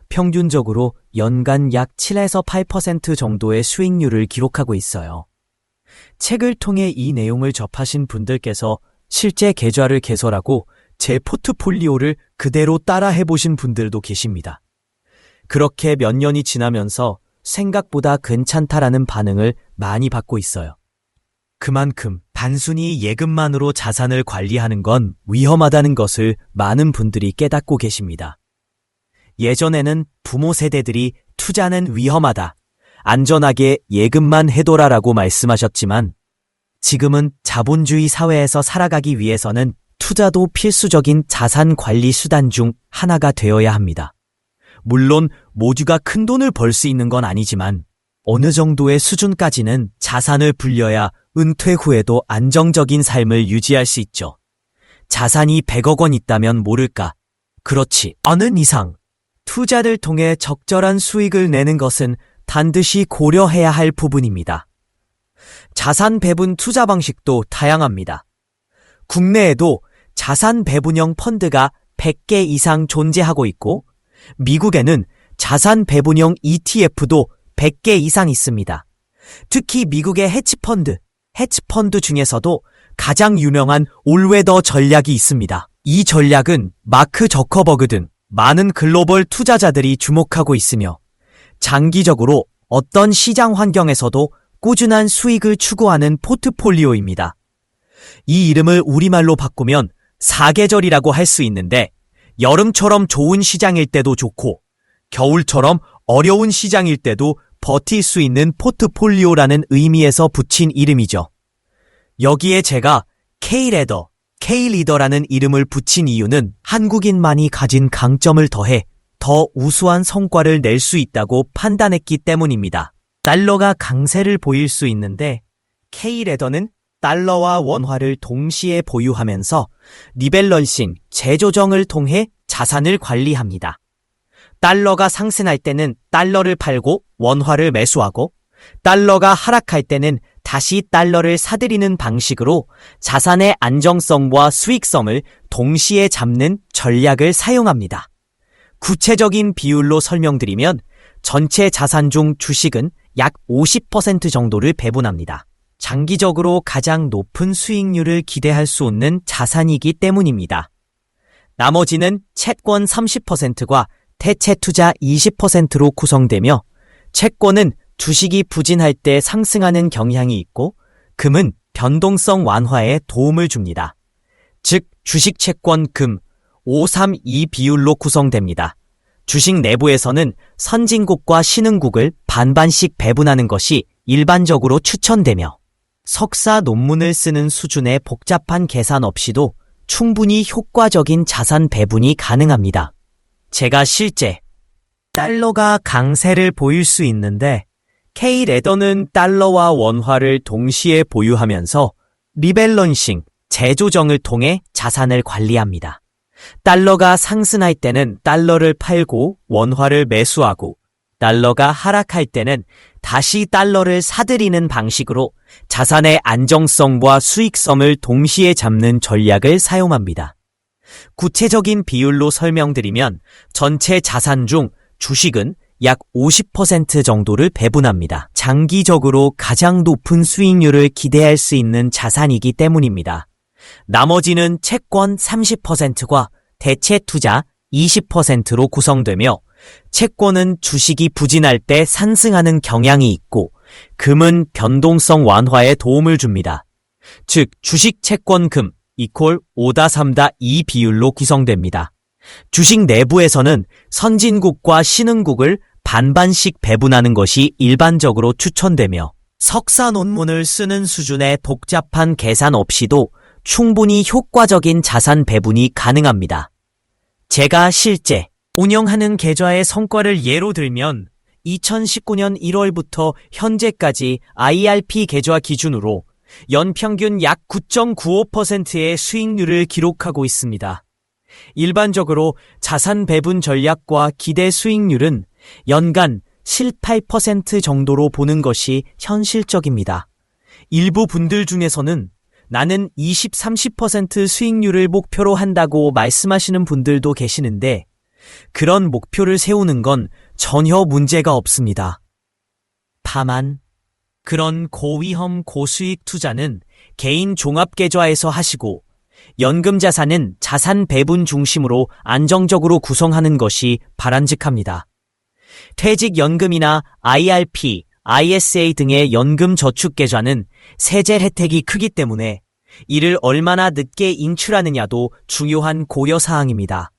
평균적으로 연간 약 7에서 8% 정도의 수익률을 기록하고 있어요. 책을 통해 이 내용을 접하신 분들께서 실제 계좌를 개설하고 제 포트폴리오를 그대로 따라 해보신 분들도 계십니다. 그렇게 몇 년이 지나면서 생각보다 괜찮다라는 반응을 많이 받고 있어요. 그만큼 단순히 예금만으로 자산을 관리하는 건 위험하다는 것을 많은 분들이 깨닫고 계십니다. 예전에는 부모 세대들이 투자는 위험하다, 안전하게 예금만 해둬라라고 말씀하셨지만 지금은 자본주의 사회에서 살아가기 위해서는 투자도 필수적인 자산 관리 수단 중 하나가 되어야 합니다. 물론 모두가 큰 돈을 벌 수 있는 건 아니지만 어느 정도의 수준까지는 자산을 불려야 은퇴 후에도 안정적인 삶을 유지할 수 있죠. 자산이 100억 원 있다면 모를까? 그렇지 않은 이상 투자를 통해 적절한 수익을 내는 것은 반드시 고려해야 할 부분입니다. 자산 배분 투자 방식도 다양합니다. 국내에도 자산 배분형 펀드가 100개 이상 존재하고 있고 미국에는 자산 배분형 ETF도 100개 이상 있습니다. 특히 미국의 헤지펀드 중에서도 가장 유명한 올웨더 전략이 있습니다. 이 전략은 마크 저커버그 등 많은 글로벌 투자자들이 주목하고 있으며 장기적으로 어떤 시장 환경에서도 꾸준한 수익을 추구하는 포트폴리오입니다. 이 이름을 우리말로 바꾸면 사계절이라고 할 수 있는데 여름처럼 좋은 시장일 때도 좋고 겨울처럼 어려운 시장일 때도 버틸 수 있는 포트폴리오라는 의미에서 붙인 이름이죠. 여기에 제가 K리더라는 이름을 붙인 이유는 한국인만이 가진 강점을 더해 더 우수한 성과를 낼 수 있다고 판단했기 때문입니다. 달러가 강세를 보일 수 있는데 K레더는 달러와 원화를 동시에 보유하면서 리밸런싱, 재조정을 통해 자산을 관리합니다. 달러가 상승할 때는 달러를 팔고 원화를 매수하고 달러가 하락할 때는 다시 달러를 사들이는 방식으로 자산의 안정성과 수익성을 동시에 잡는 전략을 사용합니다. 구체적인 비율로 설명드리면 전체 자산 중 주식은 약 50% 정도를 배분합니다. 장기적으로 가장 높은 수익률을 기대할 수 있는 자산이기 때문입니다. 나머지는 채권 30%과 대체 투자 20%로 구성되며 채권은 주식이 부진할 때 상승하는 경향이 있고 금은 변동성 완화에 도움을 줍니다. 즉 주식 채권 금 5-3-2 비율로 구성됩니다. 주식 내부에서는 선진국과 신흥국을 반반씩 배분하는 것이 일반적으로 추천되며 석사 논문을 쓰는 수준의 복잡한 계산 없이도 충분히 효과적인 자산 배분이 가능합니다. 제가 실제 달러가 강세를 보일 수 있는데 K레더는 달러와 원화를 동시에 보유하면서 리밸런싱, 재조정을 통해 자산을 관리합니다. 달러가 상승할 때는 달러를 팔고 원화를 매수하고 달러가 하락할 때는 다시 달러를 사들이는 방식으로 자산의 안정성과 수익성을 동시에 잡는 전략을 사용합니다. 구체적인 비율로 설명드리면 전체 자산 중 주식은 약 50% 정도를 배분합니다. 장기적으로 가장 높은 수익률을 기대할 수 있는 자산이기 때문입니다. 나머지는 채권 30%과 대체 투자 20%로 구성되며 채권은 주식이 부진할 때 상승하는 경향이 있고 금은 변동성 완화에 도움을 줍니다. 즉 주식 채권 금 이퀄 5-3-2 비율로 구성됩니다. 주식 내부에서는 선진국과 신흥국을 반반씩 배분하는 것이 일반적으로 추천되며 석사 논문을 쓰는 수준의 복잡한 계산 없이도 충분히 효과적인 자산 배분이 가능합니다. 제가 실제 운영하는 계좌의 성과를 예로 들면 2019년 1월부터 현재까지 IRP 계좌 기준으로 연평균 약 9.95%의 수익률을 기록하고 있습니다. 일반적으로 자산 배분 전략과 기대 수익률은 연간 7-8% 정도로 보는 것이 현실적입니다. 일부 분들 중에서는 나는 20-30% 수익률을 목표로 한다고 말씀하시는 분들도 계시는데 그런 목표를 세우는 건 전혀 문제가 없습니다. 다만 그런 고위험 고수익 투자는 개인 종합계좌에서 하시고 연금자산은 자산 배분 중심으로 안정적으로 구성하는 것이 바람직합니다. 퇴직연금이나 IRP, ISA 등의 연금저축계좌는 세제 혜택이 크기 때문에 이를 얼마나 늦게 인출하느냐도 중요한 고려사항입니다.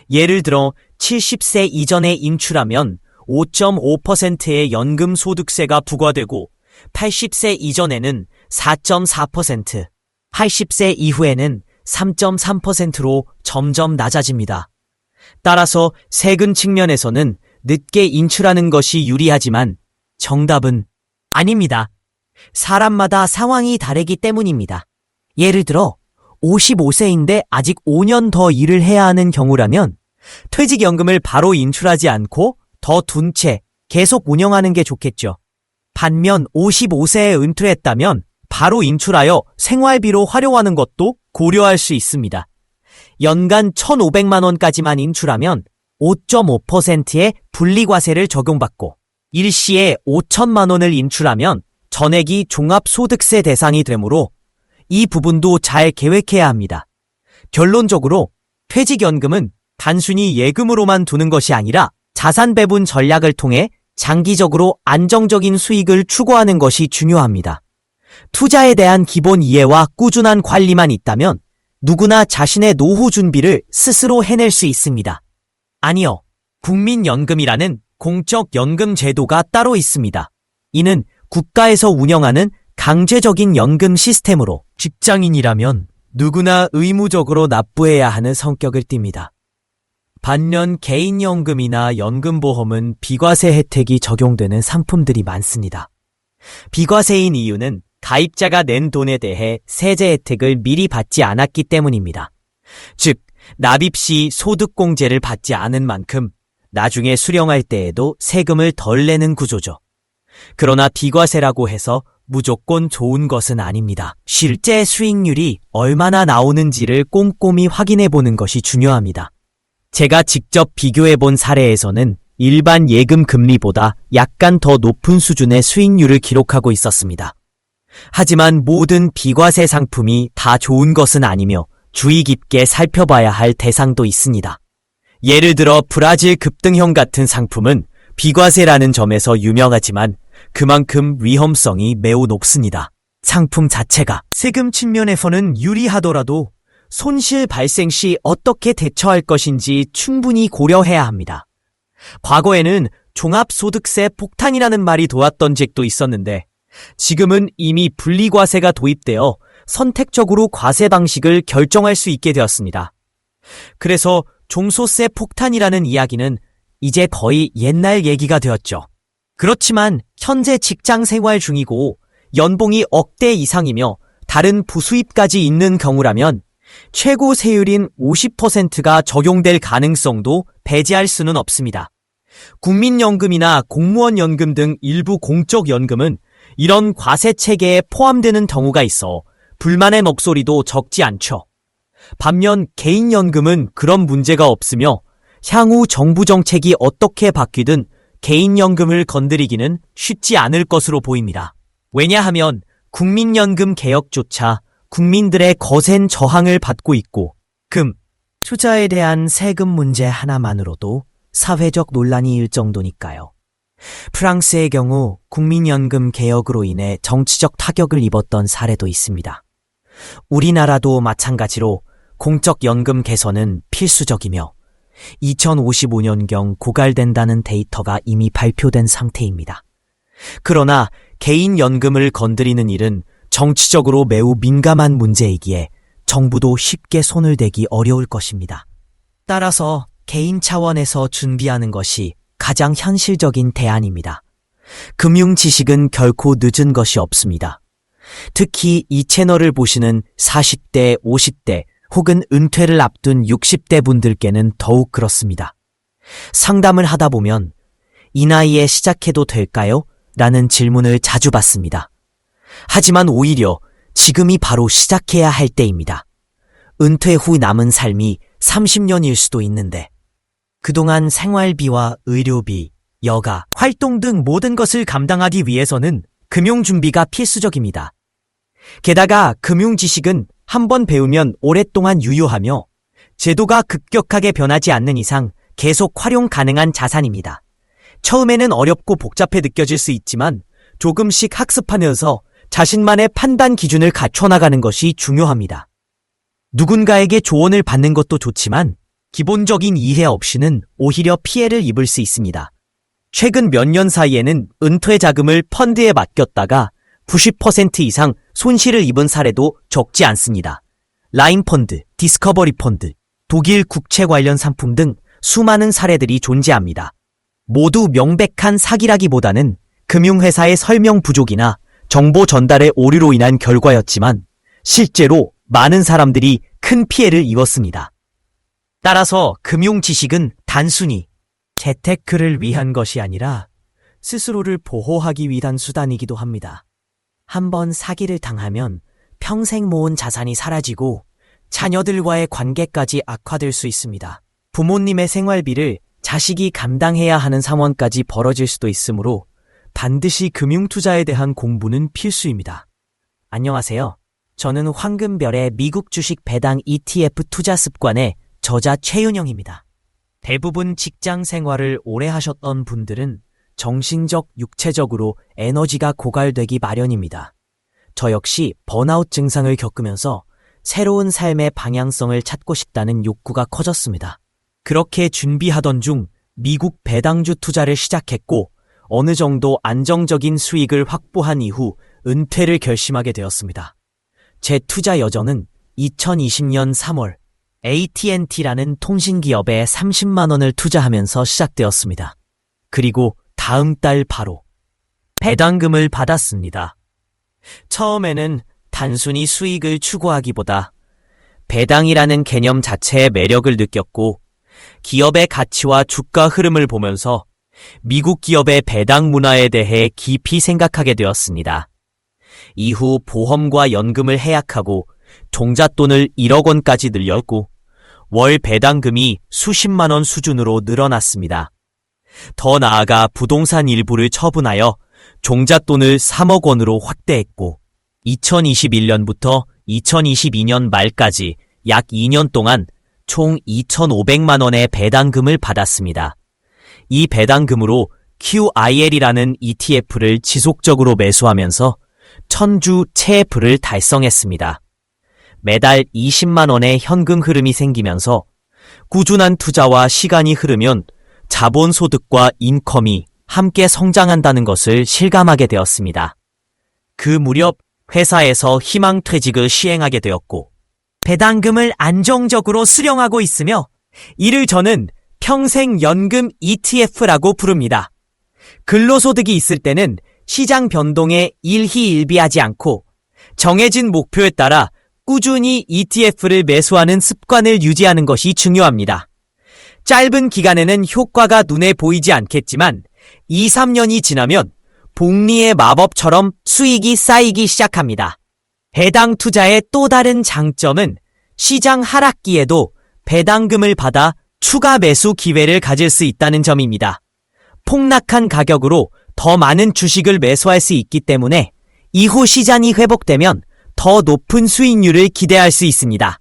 예를 들어 70세 이전에 인출하면 5.5%의 연금소득세가 부과되고 80세 이전에는 4.4%, 80세 이후에는 3.3%로 점점 낮아집니다. 따라서 세금 측면에서는 늦게 인출하는 것이 유리하지만 정답은 아닙니다. 사람마다 상황이 다르기 때문입니다. 예를 들어 55세인데 아직 5년 더 일을 해야 하는 경우라면 퇴직연금을 바로 인출하지 않고 더 둔 채 계속 운영하는 게 좋겠죠. 반면 55세에 은퇴했다면 바로 인출하여 생활비로 활용하는 것도 고려할 수 있습니다. 연간 1,500만 원까지만 인출하면 5.5%의 분리과세를 적용받고 일시에 5천만 원을 인출하면 전액이 종합소득세 대상이 되므로 이 부분도 잘 계획해야 합니다. 결론적으로 퇴직연금은 단순히 예금으로만 두는 것이 아니라 자산 배분 전략을 통해 장기적으로 안정적인 수익을 추구하는 것이 중요합니다. 투자에 대한 기본 이해와 꾸준한 관리만 있다면 누구나 자신의 노후 준비를 스스로 해낼 수 있습니다. 아니요, 국민연금이라는 공적 연금 제도가 따로 있습니다. 이는 국가에서 운영하는 강제적인 연금 시스템으로 직장인이라면 누구나 의무적으로 납부해야 하는 성격을 띱니다. 반면 개인연금이나 연금보험은 비과세 혜택이 적용되는 상품들이 많습니다. 비과세인 이유는 가입자가 낸 돈에 대해 세제 혜택을 미리 받지 않았기 때문입니다. 즉, 납입 시 소득공제를 받지 않은 만큼 나중에 수령할 때에도 세금을 덜 내는 구조죠. 그러나 비과세라고 해서 무조건 좋은 것은 아닙니다. 실제 수익률이 얼마나 나오는지를 꼼꼼히 확인해 보는 것이 중요합니다. 제가 직접 비교해 본 사례에서는 일반 예금 금리보다 약간 더 높은 수준의 수익률을 기록하고 있었습니다. 하지만 모든 비과세 상품이 다 좋은 것은 아니며 주의 깊게 살펴봐야 할 대상도 있습니다. 예를 들어 브라질 급등형 같은 상품은 비과세라는 점에서 유명하지만 그만큼 위험성이 매우 높습니다. 상품 자체가 세금 측면에서는 유리하더라도 손실 발생 시 어떻게 대처할 것인지 충분히 고려해야 합니다. 과거에는 종합소득세 폭탄이라는 말이 돌았던 적도 있었는데 지금은 이미 분리과세가 도입되어 선택적으로 과세 방식을 결정할 수 있게 되었습니다. 그래서 종소세 폭탄이라는 이야기는 이제 거의 옛날 얘기가 되었죠. 그렇지만 현재 직장 생활 중이고 연봉이 억대 이상이며 다른 부수입까지 있는 경우라면 최고 세율인 50%가 적용될 가능성도 배제할 수는 없습니다. 국민연금이나 공무원연금 등 일부 공적연금은 이런 과세 체계에 포함되는 경우가 있어 불만의 목소리도 적지 않죠. 반면 개인연금은 그런 문제가 없으며 향후 정부 정책이 어떻게 바뀌든 개인연금을 건드리기는 쉽지 않을 것으로 보입니다. 왜냐하면 국민연금 개혁조차 국민들의 거센 저항을 받고 있고 투자에 대한 세금 문제 하나만으로도 사회적 논란이 일 정도니까요. 프랑스의 경우 국민연금 개혁으로 인해 정치적 타격을 입었던 사례도 있습니다. 우리나라도 마찬가지로 공적연금 개선은 필수적이며 2055년경 고갈된다는 데이터가 이미 발표된 상태입니다. 그러나 개인연금을 건드리는 일은 정치적으로 매우 민감한 문제이기에 정부도 쉽게 손을 대기 어려울 것입니다. 따라서 개인 차원에서 준비하는 것이 가장 현실적인 대안입니다. 금융 지식은 결코 늦은 것이 없습니다. 특히 이 채널을 보시는 40대, 50대 혹은 은퇴를 앞둔 60대 분들께는 더욱 그렇습니다. 상담을 하다 보면 이 나이에 시작해도 될까요? 라는 질문을 자주 받습니다. 하지만 오히려 지금이 바로 시작해야 할 때입니다. 은퇴 후 남은 삶이 30년일 수도 있는데 그동안 생활비와 의료비, 여가, 활동 등 모든 것을 감당하기 위해서는 금융준비가 필수적입니다. 게다가 금융지식은 한번 배우면 오랫동안 유효하며 제도가 급격하게 변하지 않는 이상 계속 활용 가능한 자산입니다. 처음에는 어렵고 복잡해 느껴질 수 있지만 조금씩 학습하면서 자신만의 판단 기준을 갖춰나가는 것이 중요합니다. 누군가에게 조언을 받는 것도 좋지만 기본적인 이해 없이는 오히려 피해를 입을 수 있습니다. 최근 몇 년 사이에는 은퇴 자금을 펀드에 맡겼다가 90% 이상 손실을 입은 사례도 적지 않습니다. 라인펀드, 디스커버리 펀드, 독일 국채 관련 상품 등 수많은 사례들이 존재합니다. 모두 명백한 사기라기보다는 금융회사의 설명 부족이나 정보 전달의 오류로 인한 결과였지만 실제로 많은 사람들이 큰 피해를 입었습니다. 따라서 금융 지식은 단순히 재테크를 위한 것이 아니라 스스로를 보호하기 위한 수단이기도 합니다. 한번 사기를 당하면 평생 모은 자산이 사라지고 자녀들과의 관계까지 악화될 수 있습니다. 부모님의 생활비를 자식이 감당해야 하는 상황까지 벌어질 수도 있으므로 반드시 금융투자에 대한 공부는 필수입니다. 안녕하세요. 저는 황금별의 미국 주식 배당 ETF 투자 습관의 저자 최윤영입니다. 대부분 직장 생활을 오래 하셨던 분들은 정신적, 육체적으로 에너지가 고갈되기 마련입니다. 저 역시 번아웃 증상을 겪으면서 새로운 삶의 방향성을 찾고 싶다는 욕구가 커졌습니다. 그렇게 준비하던 중 미국 배당주 투자를 시작했고 어느 정도 안정적인 수익을 확보한 이후 은퇴를 결심하게 되었습니다. 제 투자 여정은 2020년 3월 AT&T라는 통신기업에 30만 원을 투자하면서 시작되었습니다. 그리고 다음 달 바로 배당금을 받았습니다. 처음에는 단순히 수익을 추구하기보다 배당이라는 개념 자체의 매력을 느꼈고 기업의 가치와 주가 흐름을 보면서 미국 기업의 배당 문화에 대해 깊이 생각하게 되었습니다. 이후 보험과 연금을 해약하고 종잣돈을 1억 원까지 늘렸고 월 배당금이 수십만 원 수준으로 늘어났습니다. 더 나아가 부동산 일부를 처분하여 종잣돈을 3억 원으로 확대했고 2021년부터 2022년 말까지 약 2년 동안 총 2,500만 원의 배당금을 받았습니다. 이 배당금으로 QIL이라는 ETF를 지속적으로 매수하면서 1000주 체불을 달성했습니다. 매달 20만 원의 현금 흐름이 생기면서 꾸준한 투자와 시간이 흐르면 자본소득과 인컴이 함께 성장한다는 것을 실감하게 되었습니다. 그 무렵 회사에서 희망퇴직을 시행하게 되었고 배당금을 안정적으로 수령하고 있으며 이를 저는 평생연금 ETF라고 부릅니다. 근로소득이 있을 때는 시장 변동에 일희일비하지 않고 정해진 목표에 따라 꾸준히 ETF를 매수하는 습관을 유지하는 것이 중요합니다. 짧은 기간에는 효과가 눈에 보이지 않겠지만 2, 3년이 지나면 복리의 마법처럼 수익이 쌓이기 시작합니다. 배당 투자의 또 다른 장점은 시장 하락기에도 배당금을 받아 추가 매수 기회를 가질 수 있다는 점입니다. 폭락한 가격으로 더 많은 주식을 매수할 수 있기 때문에 이후 시장이 회복되면 더 높은 수익률을 기대할 수 있습니다.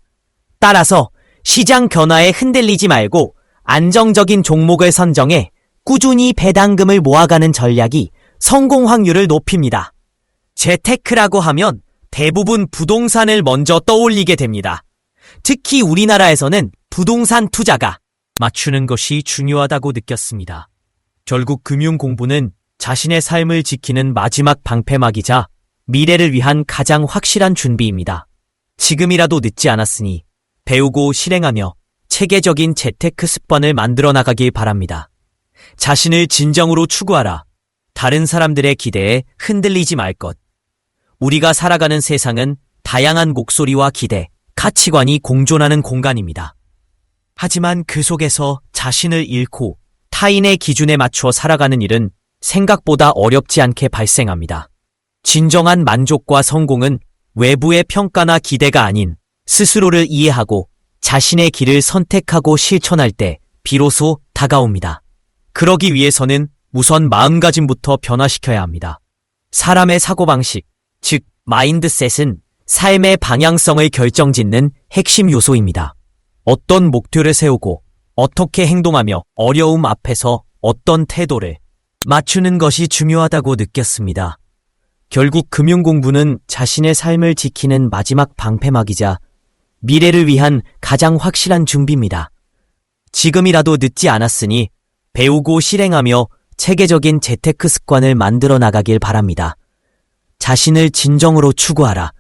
따라서 시장 변화에 흔들리지 말고 안정적인 종목을 선정해 꾸준히 배당금을 모아가는 전략이 성공 확률을 높입니다. 재테크라고 하면 대부분 부동산을 먼저 떠올리게 됩니다. 특히 우리나라에서는 부동산 투자가 맞추는 것이 중요하다고 느꼈습니다. 결국 금융 공부는 자신의 삶을 지키는 마지막 방패막이자 미래를 위한 가장 확실한 준비입니다. 지금이라도 늦지 않았으니 배우고 실행하며 체계적인 재테크 습관을 만들어 나가길 바랍니다. 자신을 진정으로 추구하라. 다른 사람들의 기대에 흔들리지 말 것. 우리가 살아가는 세상은 다양한 목소리와 기대, 가치관이 공존하는 공간입니다. 하지만 그 속에서 자신을 잃고 타인의 기준에 맞춰 살아가는 일은 생각보다 어렵지 않게 발생합니다. 진정한 만족과 성공은 외부의 평가나 기대가 아닌 스스로를 이해하고 자신의 길을 선택하고 실천할 때 비로소 다가옵니다. 그러기 위해서는 우선 마음가짐부터 변화시켜야 합니다. 사람의 사고방식, 즉 마인드셋은 삶의 방향성을 결정짓는 핵심 요소입니다. 어떤 목표를 세우고 어떻게 행동하며 어려움 앞에서 어떤 태도를, 맞추는 것이 중요하다고 느꼈습니다. 결국 금융공부는 자신의 삶을 지키는 마지막 방패막이자 미래를 위한 가장 확실한 준비입니다. 지금이라도 늦지 않았으니 배우고 실행하며 체계적인 재테크 습관을 만들어 나가길 바랍니다. 자신을 진정으로 추구하라.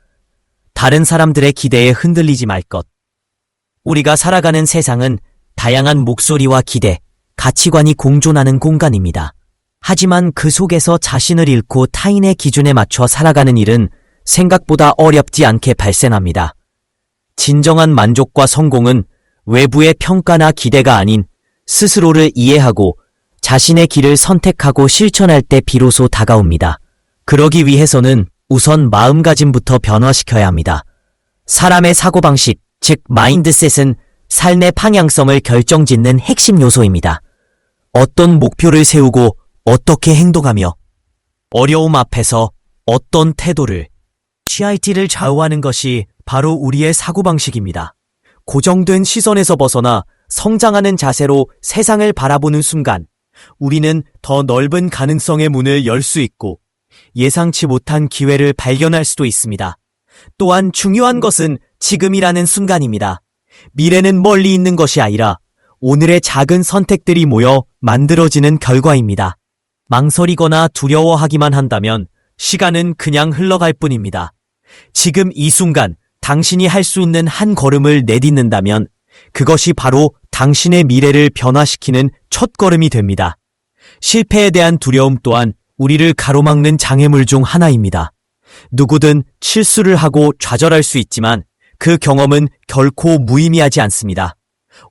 다른 사람들의 기대에 흔들리지 말 것. 우리가 살아가는 세상은 다양한 목소리와 기대, 가치관이 공존하는 공간입니다. 하지만 그 속에서 자신을 잃고 타인의 기준에 맞춰 살아가는 일은 생각보다 어렵지 않게 발생합니다. 진정한 만족과 성공은 외부의 평가나 기대가 아닌 스스로를 이해하고 자신의 길을 선택하고 실천할 때 비로소 다가옵니다. 그러기 위해서는 우선 마음가짐부터 변화시켜야 합니다. 사람의 사고방식, 즉 마인드셋은 삶의 방향성을 결정짓는 핵심 요소입니다. 어떤 목표를 세우고 어떻게 행동하며 어려움 앞에서 어떤 태도를 취할지를 좌우하는 것이 바로 우리의 사고방식입니다. 고정된 시선에서 벗어나 성장하는 자세로 세상을 바라보는 순간 우리는 더 넓은 가능성의 문을 열 수 있고 예상치 못한 기회를 발견할 수도 있습니다. 또한 중요한 것은 지금이라는 순간입니다. 미래는 멀리 있는 것이 아니라 오늘의 작은 선택들이 모여 만들어지는 결과입니다. 망설이거나 두려워하기만 한다면 시간은 그냥 흘러갈 뿐입니다. 지금 이 순간 당신이 할 수 있는 한 걸음을 내딛는다면 그것이 바로 당신의 미래를 변화시키는 첫걸음이 됩니다. 실패에 대한 두려움 또한 우리를 가로막는 장애물 중 하나입니다. 누구든 실수를 하고 좌절할 수 있지만 그 경험은 결코 무의미하지 않습니다.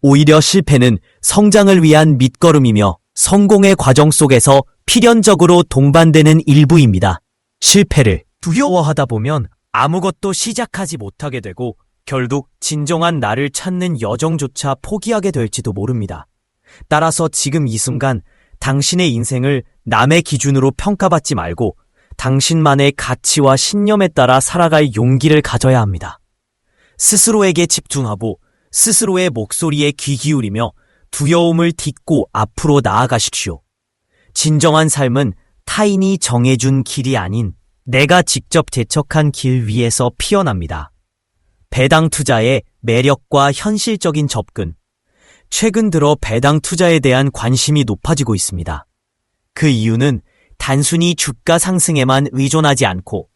오히려 실패는 성장을 위한 밑거름이며 성공의 과정 속에서 필연적으로 동반되는 일부입니다. 실패를 두려워하다 보면 아무것도 시작하지 못하게 되고 결국 진정한 나를 찾는 여정조차 포기하게 될지도 모릅니다. 따라서 지금 이 순간 당신의 인생을 남의 기준으로 평가받지 말고 당신만의 가치와 신념에 따라 살아갈 용기를 가져야 합니다. 스스로에게 집중하고 스스로의 목소리에 귀 기울이며 두려움을 딛고 앞으로 나아가십시오. 진정한 삶은 타인이 정해준 길이 아닌 내가 직접 개척한 길 위에서 피어납니다. 배당 투자의 매력과 현실적인 접근. 최근 들어 배당 투자에 대한 관심이 높아지고 있습니다. 그 이유는 단순히 주가 상승에만 의존하지 않고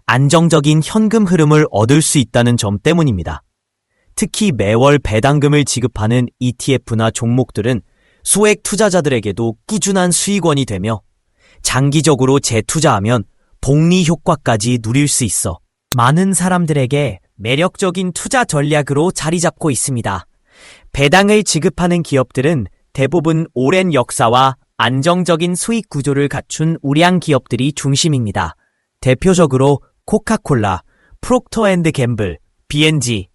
안정적인 현금 흐름을 얻을 수 있다는 점 때문입니다. 특히 매월 배당금을 지급하는 ETF나 종목들은 소액 투자자들에게도 꾸준한 수익원이 되며 장기적으로 재투자하면 복리 효과까지 누릴 수 있어 많은 사람들에게 매력적인 투자 전략으로 자리 잡고 있습니다. 배당을 지급하는 기업들은 대부분 오랜 역사와 안정적인 수익 구조를 갖춘 우량 기업들이 중심입니다. 대표적으로 코카콜라, 프록터 앤드 갬블, B&G,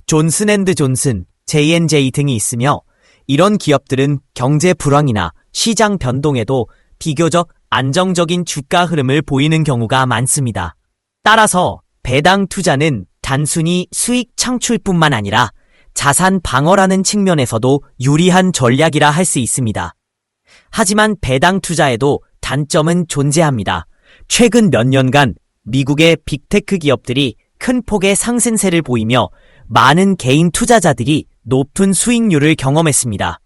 존슨 앤드 존슨, J&J 등이 있으며 이런 기업들은 경제 불황이나 시장 변동에도 비교적 안정적인 주가 흐름을 보이는 경우가 많습니다. 따라서 배당 투자는 단순히 수익 창출뿐만 아니라 자산 방어라는 측면에서도 유리한 전략이라 할 수 있습니다. 하지만 배당 투자에도 단점은 존재합니다. 최근 몇 년간 미국의 빅테크 기업들이 큰 폭의 상승세를 보이며 많은 개인 투자자들이 높은 수익률을 경험했습니다.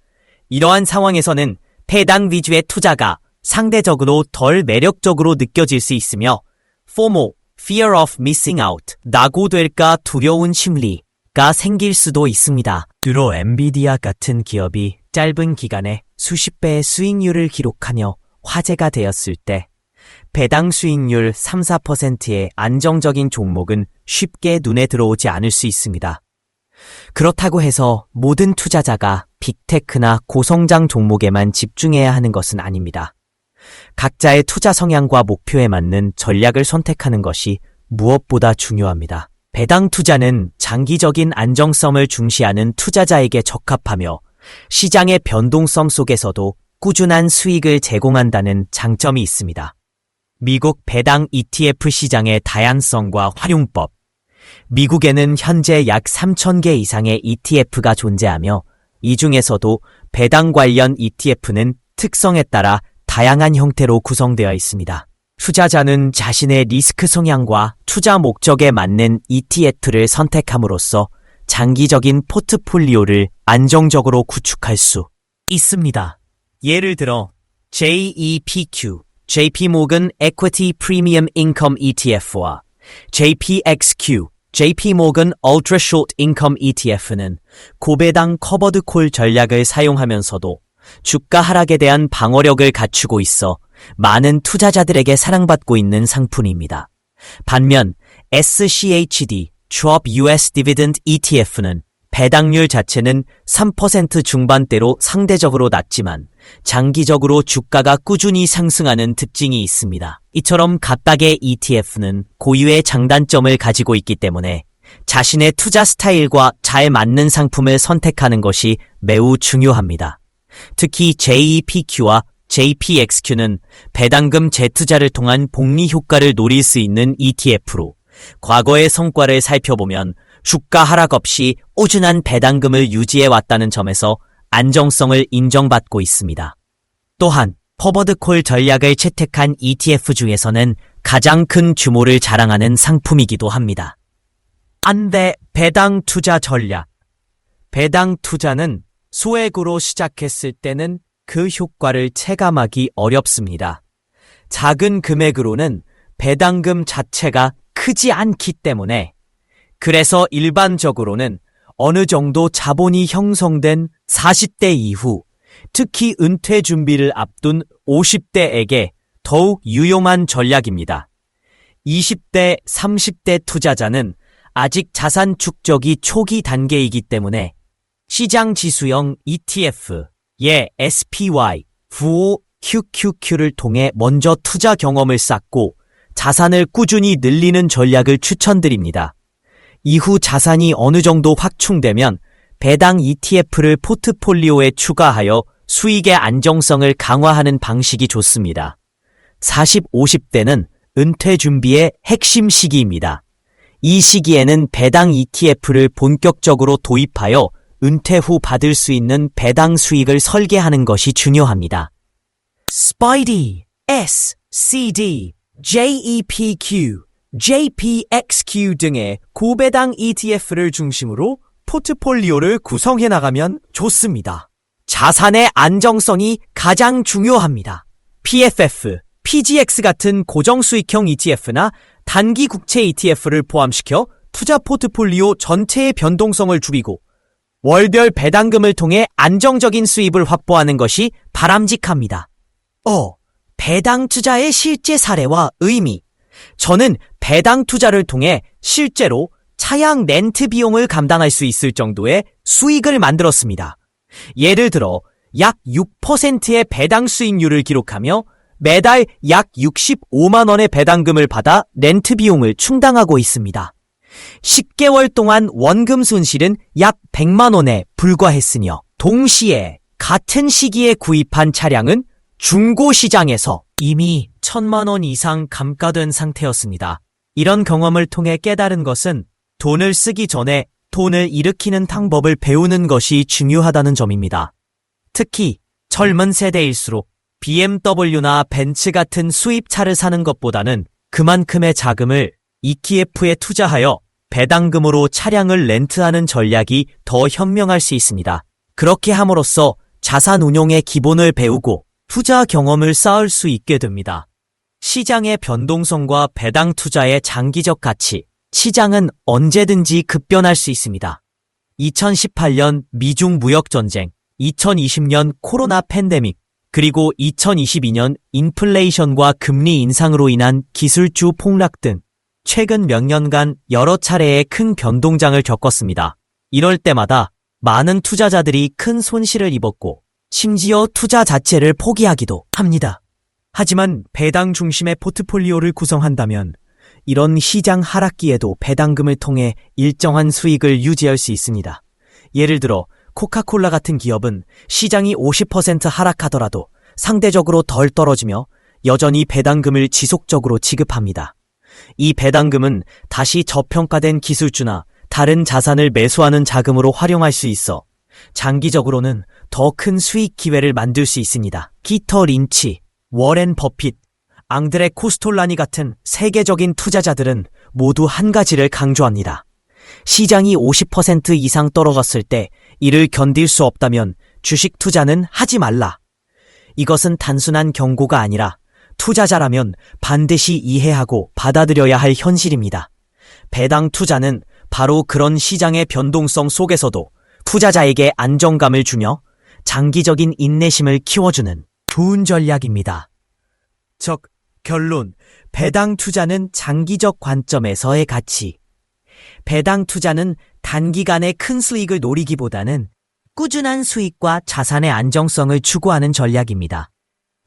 이러한 상황에서는 배당 위주의 투자가 상대적으로 덜 매력적으로 느껴질 수 있으며 FOMO, Fear of Missing Out, 낙오될까 두려운 심리가 생길 수도 있습니다. 주로 엔비디아 같은 기업이 짧은 기간에 수십 배의 수익률을 기록하며 화제가 되었을 때 배당 수익률 3-4%의 안정적인 종목은 쉽게 눈에 들어오지 않을 수 있습니다. 그렇다고 해서 모든 투자자가 빅테크나 고성장 종목에만 집중해야 하는 것은 아닙니다. 각자의 투자 성향과 목표에 맞는 전략을 선택하는 것이 무엇보다 중요합니다. 배당 투자는 장기적인 안정성을 중시하는 투자자에게 적합하며 시장의 변동성 속에서도 꾸준한 수익을 제공한다는 장점이 있습니다. 미국 배당 ETF 시장의 다양성과 활용법. 미국에는 현재 약 3,000개 이상의 ETF가 존재하며 이 중에서도 배당 관련 ETF는 특성에 따라 다양한 형태로 구성되어 있습니다. 투자자는 자신의 리스크 성향과 투자 목적에 맞는 ETF를 선택함으로써 장기적인 포트폴리오를 안정적으로 구축할 수 있습니다. 예를 들어 JEPQ, JP모건 Equity Premium Income ETF와 JPXQ, JP모건 Ultra Short Income ETF는 고배당 커버드 콜 전략을 사용하면서도 주가 하락에 대한 방어력을 갖추고 있어 많은 투자자들에게 사랑받고 있는 상품입니다. 반면 SCHD, Drop US Dividend ETF는 배당률 자체는 3% 중반대로 상대적으로 낮지만 장기적으로 주가가 꾸준히 상승하는 특징이 있습니다. 이처럼 각각의 ETF는 고유의 장단점을 가지고 있기 때문에 자신의 투자 스타일과 잘 맞는 상품을 선택하는 것이 매우 중요합니다. 특히 JEPQ와 JPXQ는 배당금 재투자를 통한 복리 효과를 노릴 수 있는 ETF로 과거의 성과를 살펴보면 주가 하락 없이 꾸준한 배당금을 유지해왔다는 점에서 안정성을 인정받고 있습니다. 또한 포워드콜 전략을 채택한 ETF 중에서는 가장 큰 규모를 자랑하는 상품이기도 합니다. 안대 배당 투자 전략. 배당 투자는 소액으로 시작했을 때는 그 효과를 체감하기 어렵습니다. 작은 금액으로는 배당금 자체가 크지 않기 때문에 그래서 일반적으로는 어느 정도 자본이 형성된 40대 이후, 특히 은퇴 준비를 앞둔 50대에게 더욱 유용한 전략입니다. 20대, 30대 투자자는 아직 자산 축적이 초기 단계이기 때문에 시장 지수형 ETF, SPY, 95QQQ를 통해 먼저 투자 경험을 쌓고 자산을 꾸준히 늘리는 전략을 추천드립니다. 이후 자산이 어느 정도 확충되면 배당 ETF를 포트폴리오에 추가하여 수익의 안정성을 강화하는 방식이 좋습니다. 40, 50대는 은퇴 준비의 핵심 시기입니다. 이 시기에는 배당 ETF를 본격적으로 도입하여 은퇴 후 받을 수 있는 배당 수익을 설계하는 것이 중요합니다. SPYD, SCD, JEPQ, JPXQ 등의 고배당 ETF를 중심으로 포트폴리오를 구성해 나가면 좋습니다. 자산의 안정성이 가장 중요합니다. PFF, PGX 같은 고정수익형 ETF나 단기 국채 ETF를 포함시켜 투자 포트폴리오 전체의 변동성을 줄이고 월별 배당금을 통해 안정적인 수입을 확보하는 것이 바람직합니다. 배당 투자의 실제 사례와 의미. 저는 배당 투자를 통해 실제로 차량 렌트 비용을 감당할 수 있을 정도의 수익을 만들었습니다. 예를 들어 약 6%의 배당 수익률을 기록하며 매달 약 65만 원의 배당금을 받아 렌트 비용을 충당하고 있습니다. 10개월 동안 원금 손실은 약 100만 원에 불과했으며 동시에 같은 시기에 구입한 차량은 중고시장에서 이미 1,000만 원 이상 감가된 상태였습니다. 이런 경험을 통해 깨달은 것은 돈을 쓰기 전에 돈을 일으키는 방법을 배우는 것이 중요하다는 점입니다. 특히 젊은 세대일수록 BMW나 벤츠 같은 수입차를 사는 것보다는 그만큼의 자금을 ETF에 투자하여 배당금으로 차량을 렌트하는 전략이 더 현명할 수 있습니다. 그렇게 함으로써 자산 운용의 기본을 배우고 투자 경험을 쌓을 수 있게 됩니다. 시장의 변동성과 배당 투자의 장기적 가치, 시장은 언제든지 급변할 수 있습니다. 2018년 미중 무역전쟁, 2020년 코로나 팬데믹, 그리고 2022년 인플레이션과 금리 인상으로 인한 기술주 폭락 등 최근 몇 년간 여러 차례의 큰 변동장을 겪었습니다. 이럴 때마다 많은 투자자들이 큰 손실을 입었고 심지어 투자 자체를 포기하기도 합니다. 하지만 배당 중심의 포트폴리오를 구성한다면 이런 시장 하락기에도 배당금을 통해 일정한 수익을 유지할 수 있습니다. 예를 들어 코카콜라 같은 기업은 시장이 50% 하락하더라도 상대적으로 덜 떨어지며 여전히 배당금을 지속적으로 지급합니다. 이 배당금은 다시 저평가된 기술주나 다른 자산을 매수하는 자금으로 활용할 수 있어 장기적으로는 더 큰 수익 기회를 만들 수 있습니다. 피터 린치, 워렌 버핏, 앙드레 코스톨라니 같은 세계적인 투자자들은 모두 한 가지를 강조합니다. 시장이 50% 이상 떨어졌을 때 이를 견딜 수 없다면 주식 투자는 하지 말라. 이것은 단순한 경고가 아니라 투자자라면 반드시 이해하고 받아들여야 할 현실입니다. 배당 투자는 바로 그런 시장의 변동성 속에서도 투자자에게 안정감을 주며 장기적인 인내심을 키워주는 좋은 전략입니다. 즉, 결론, 배당 투자는 장기적 관점에서의 가치. 배당 투자는 단기간의 큰 수익을 노리기보다는 꾸준한 수익과 자산의 안정성을 추구하는 전략입니다.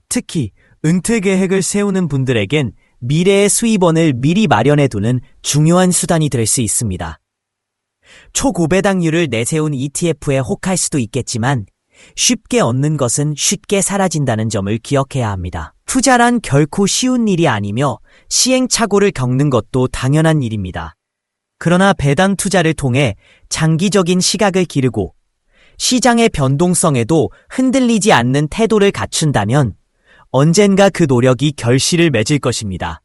특히 은퇴 계획을 세우는 분들에겐 미래의 수입원을 미리 마련해두는 중요한 수단이 될 수 있습니다. 초고배당률을 내세운 ETF에 혹할 수도 있겠지만 쉽게 얻는 것은 쉽게 사라진다는 점을 기억해야 합니다. 투자란 결코 쉬운 일이 아니며 시행착오를 겪는 것도 당연한 일입니다. 그러나 배당 투자를 통해 장기적인 시각을 기르고 시장의 변동성에도 흔들리지 않는 태도를 갖춘다면 언젠가 그 노력이 결실을 맺을 것입니다.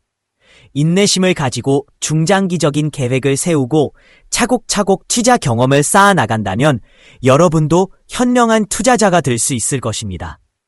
인내심을 가지고 중장기적인 계획을 세우고 차곡차곡 투자 경험을 쌓아 나간다면 여러분도 현명한 투자자가 될 수 있을 것입니다.